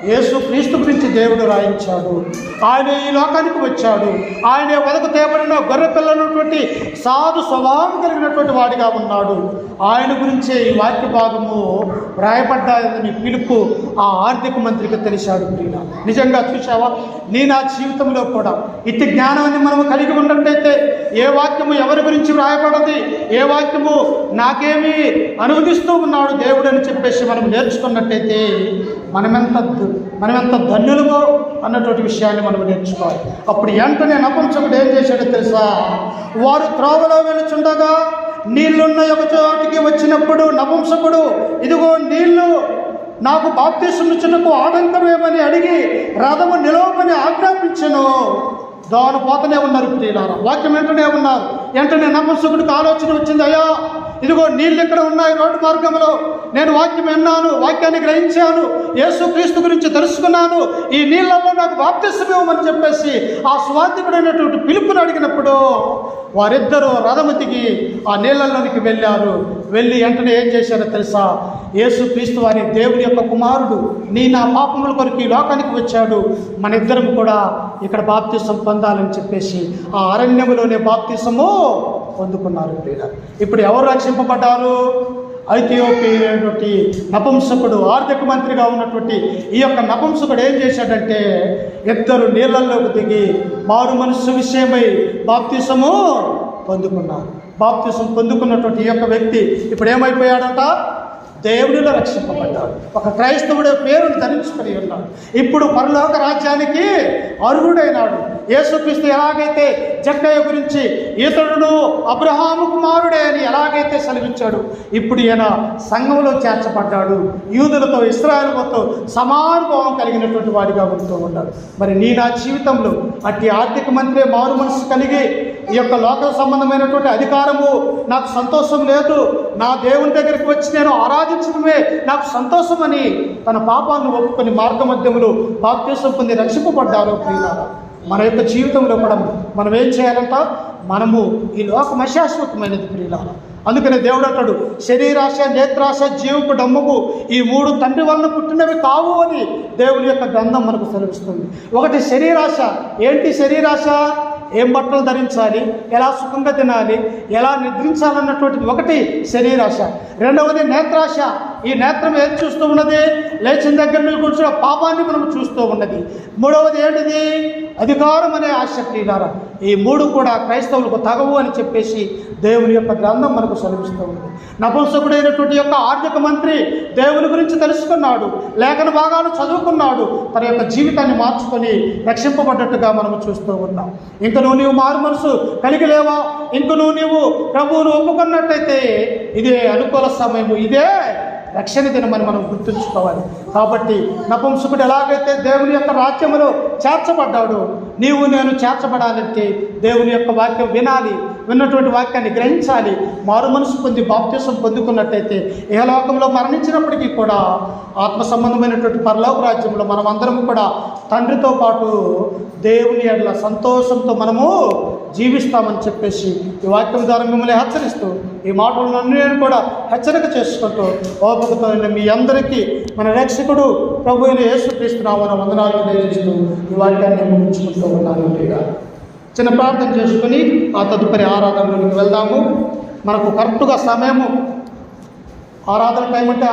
యేసు క్రీస్తు గురించి దేవుడు రాయించాడు. ఆయన ఈ లోకానికి వచ్చాడు. ఆయనే వదకు తేబడిన గొర్రె పిల్లనటువంటి సాధు స్వభావం కలిగినటువంటి వాడిగా ఉన్నాడు. ఆయన గురించే ఈ వాక్య భాగము రాయబడ్డాయని పిలుపు ఆ ఆర్థిక మంత్రికి తెలిసాడు. ప్రియుల, నిజంగా చూసావా? నా జీవితంలో కూడా ఇట్టి జ్ఞానాన్ని మనము కలిగి ఉన్నట్టయితే ఏ వాక్యము ఎవరి గురించి రాయబడది, ఏ వాక్యము నాకేమి అనువదిస్తూ ఉన్నాడు దేవుడు అని చెప్పేసి మనం నేర్చుకున్నట్టయితే మనమెంత ధన్యులమో అన్నటువంటి విషయాన్ని మనం నేర్చుకోవాలి. అప్పుడు వెంటనే నపుంసకుడు ఏం చేశాడో తెలుసా? వారు త్రోవలో వెళుచుండగా నీళ్లున్న ఒక చోటికి వచ్చినప్పుడు నపుంసకుడు, ఇదిగో నీళ్లు, నాకు బాప్తిస్మము ఇచ్చుటకు ఆటంకమేమని అడిగి రథము నిలవమని ఆజ్ఞాపించెను. దోవన పోతూనే ఉన్నారు ప్రియులారా. వాక్యం వెంటనే ఉన్నారు. వెంటనే నపుంసకుడికి ఆలోచన వచ్చింది, అయ్యా ఇదిగో నీళ్ళు ఇక్కడ ఉన్నాయి రోడ్డు మార్గంలో, నేను వాక్యం విన్నాను, వాక్యాన్ని గ్రహించాను, యేసు క్రీస్తు గురించి తెలుసుకున్నాను, ఈ నీళ్ళల్లో నాకు బాప్తిస్మం ఇవ్వమని చెప్పేసి ఆ స్వార్థకుడైనటువంటి పిలుపుని అడిగినప్పుడు వారిద్దరూ రథము దిగి ఆ నీళ్ళల్లోనికి వెళ్ళారు. వెళ్ళి వెంటనే ఏం చేశారో తెలుసా? యేసు క్రీస్తు వారి దేవుని యొక్క కుమారుడు, నీ నా పాపముల కొరకు ఈ లోకానికి వచ్చాడు, మన ఇద్దరం కూడా ఇక్కడ బాప్తిసం పొందాలని చెప్పేసి ఆ అరణ్యములోనే బాప్తిసము పొందుకున్నారు. ఇప్పుడు ఎవరు రక్షింపబడ్డారు? ఐథియోపియా నపుంసకుడు, ఆర్థిక మంత్రిగా ఉన్నటువంటి ఈ యొక్క నపుంసకుడు ఏం చేశాడంటే ఇద్దరు నీళ్ళల్లోకి దిగి మారు మనస్సు విషయమై బాప్తిసము పొందుకున్నారు. బాప్తిసం పొందుకున్నటువంటి ఈ యొక్క వ్యక్తి ఇప్పుడు ఏమైపోయాడంట? దేవుడిలో రక్షింపబడ్డాడు. ఒక క్రైస్తవుడే పేరును ధరించుకొని ఉన్నాడు. ఇప్పుడు పరలోక రాజ్యానికి అర్హుడైనాడు. యేసుక్రీస్తు ఎలాగైతే జక్కయ్య గురించి ఇతడును అబ్రహాము కుమారుడే అని ఎలాగైతే సెలవిచ్చాడు, ఇప్పుడు ఈయన సంఘంలో చేర్చబడ్డాడు. యూదులతో ఇశ్రాయేలుతో సమానుభవం కలిగినటువంటి వాడిగా ఉంటూ ఉన్నాడు. మరి నీ నా జీవితంలో అట్టి ఆర్థిక మంత్రి మారు మనసు కలిగి ఈ యొక్క లోక సంబంధమైనటువంటి అధికారము నాకు సంతోషం లేదు, నా దేవుని దగ్గరికి వచ్చి నేను ఆరాధించడమే నాకు సంతోషం అని తన పాపాలను ఒప్పుకొని మార్గ మధ్యములో బాప్తిసం పొంది రక్షింపబడ్డారు. ప్రియులారా, మన యొక్క జీవితంలో కూడా మనం ఏం చేయాలంట? మనము ఈ లోకం అశాశ్వతమైనది ప్రియులారా. అందుకనే దేవుడు అంటాడు, శరీరాశ, నేత్రాశ, జీవపు డమ్ముకు ఈ మూడు తండ్రి వలన పుట్టినవి కావు అని దేవుని యొక్క గ్రంథం మనకు సెలవిస్తుంది. ఒకటి శరీరాశ. ఏంటి శరీరాశ? ఏం బట్టలు ధరించాలి, ఎలా సుఖంగా తినాలి, ఎలా నిద్రించాలన్నటువంటిది ఒకటి శరీరాశ. రెండవది నేత్రాశ. ఈ నేత్రం ఏది చూస్తూ ఉన్నది? లేచిన దగ్గర నుంచి కూర్చున్న పాపాన్ని మనం చూస్తూ ఉన్నది. మూడవది ఏంటిది? అధికారం అనే ఆసక్తి. ఈ మూడు కూడా క్రైస్తవులకు తగవు అని చెప్పేసి దేవుని యొక్క గ్రంథం మనకు సెలవిస్తూ ఉంది. నపుంసకుడైనటువంటి యొక్క ఆర్థిక మంత్రి దేవుని గురించి తెలుసుకున్నాడు, లేఖన భాగాలు చదువుకున్నాడు, తన యొక్క జీవితాన్ని మార్చుకొని రక్షింపబడ్డట్టుగా మనం చూస్తూ ఉన్నాం. ఇంక నువ్వు మారు మనసు కలిగి లేవా? ఇంక నువ్వు ప్రభువును ఒప్పుకున్నట్టయితే ఇదే అనుకూల సమయము, ఇదే రక్షణ దినమని మనం గుర్తుంచుకోవాలి. కాబట్టి నపుంసకుడు ఎలాగైతే దేవుని యొక్క రాజ్యములో చేర్చబడ్డాడో, నీవు నేను చేర్చబడాలంటే దేవుని యొక్క వాక్యం వినాలి, విన్నటువంటి వాక్యాన్ని గ్రహించాలి, మారు మనసు పొంది బాప్తిసం పొందుకున్నట్టయితే ఏ లోకంలో మరణించినప్పటికీ కూడా ఆత్మ సంబంధమైనటువంటి పరలోక రాజ్యంలో మనం అందరము కూడా తండ్రితో పాటు దేవుని ఎడల సంతోషంతో మనము జీవిస్తామని చెప్పేసి ఈ వాక్యం ద్వారా మిమ్మల్ని హెచ్చరిస్తూ ఈ మాటలను నేను కూడా హెచ్చరిక చేసుకుంటూ ఓపికతో మీ అందరికీ మన రక్షకుడు ప్రభు అయిన యేసుక్రీస్తు నామమున వందనాలు తెలియజేస్తూ ఈ వాక్యాన్ని ముగించుకుంటూ ఉన్నాను. చిన్న ప్రార్థన చేసుకుని ఆ తదుపరి ఆరాధనలోకి వెళ్దాము. మనకు కరెక్ట్గా సమయము ఆరాధన టైం అంటే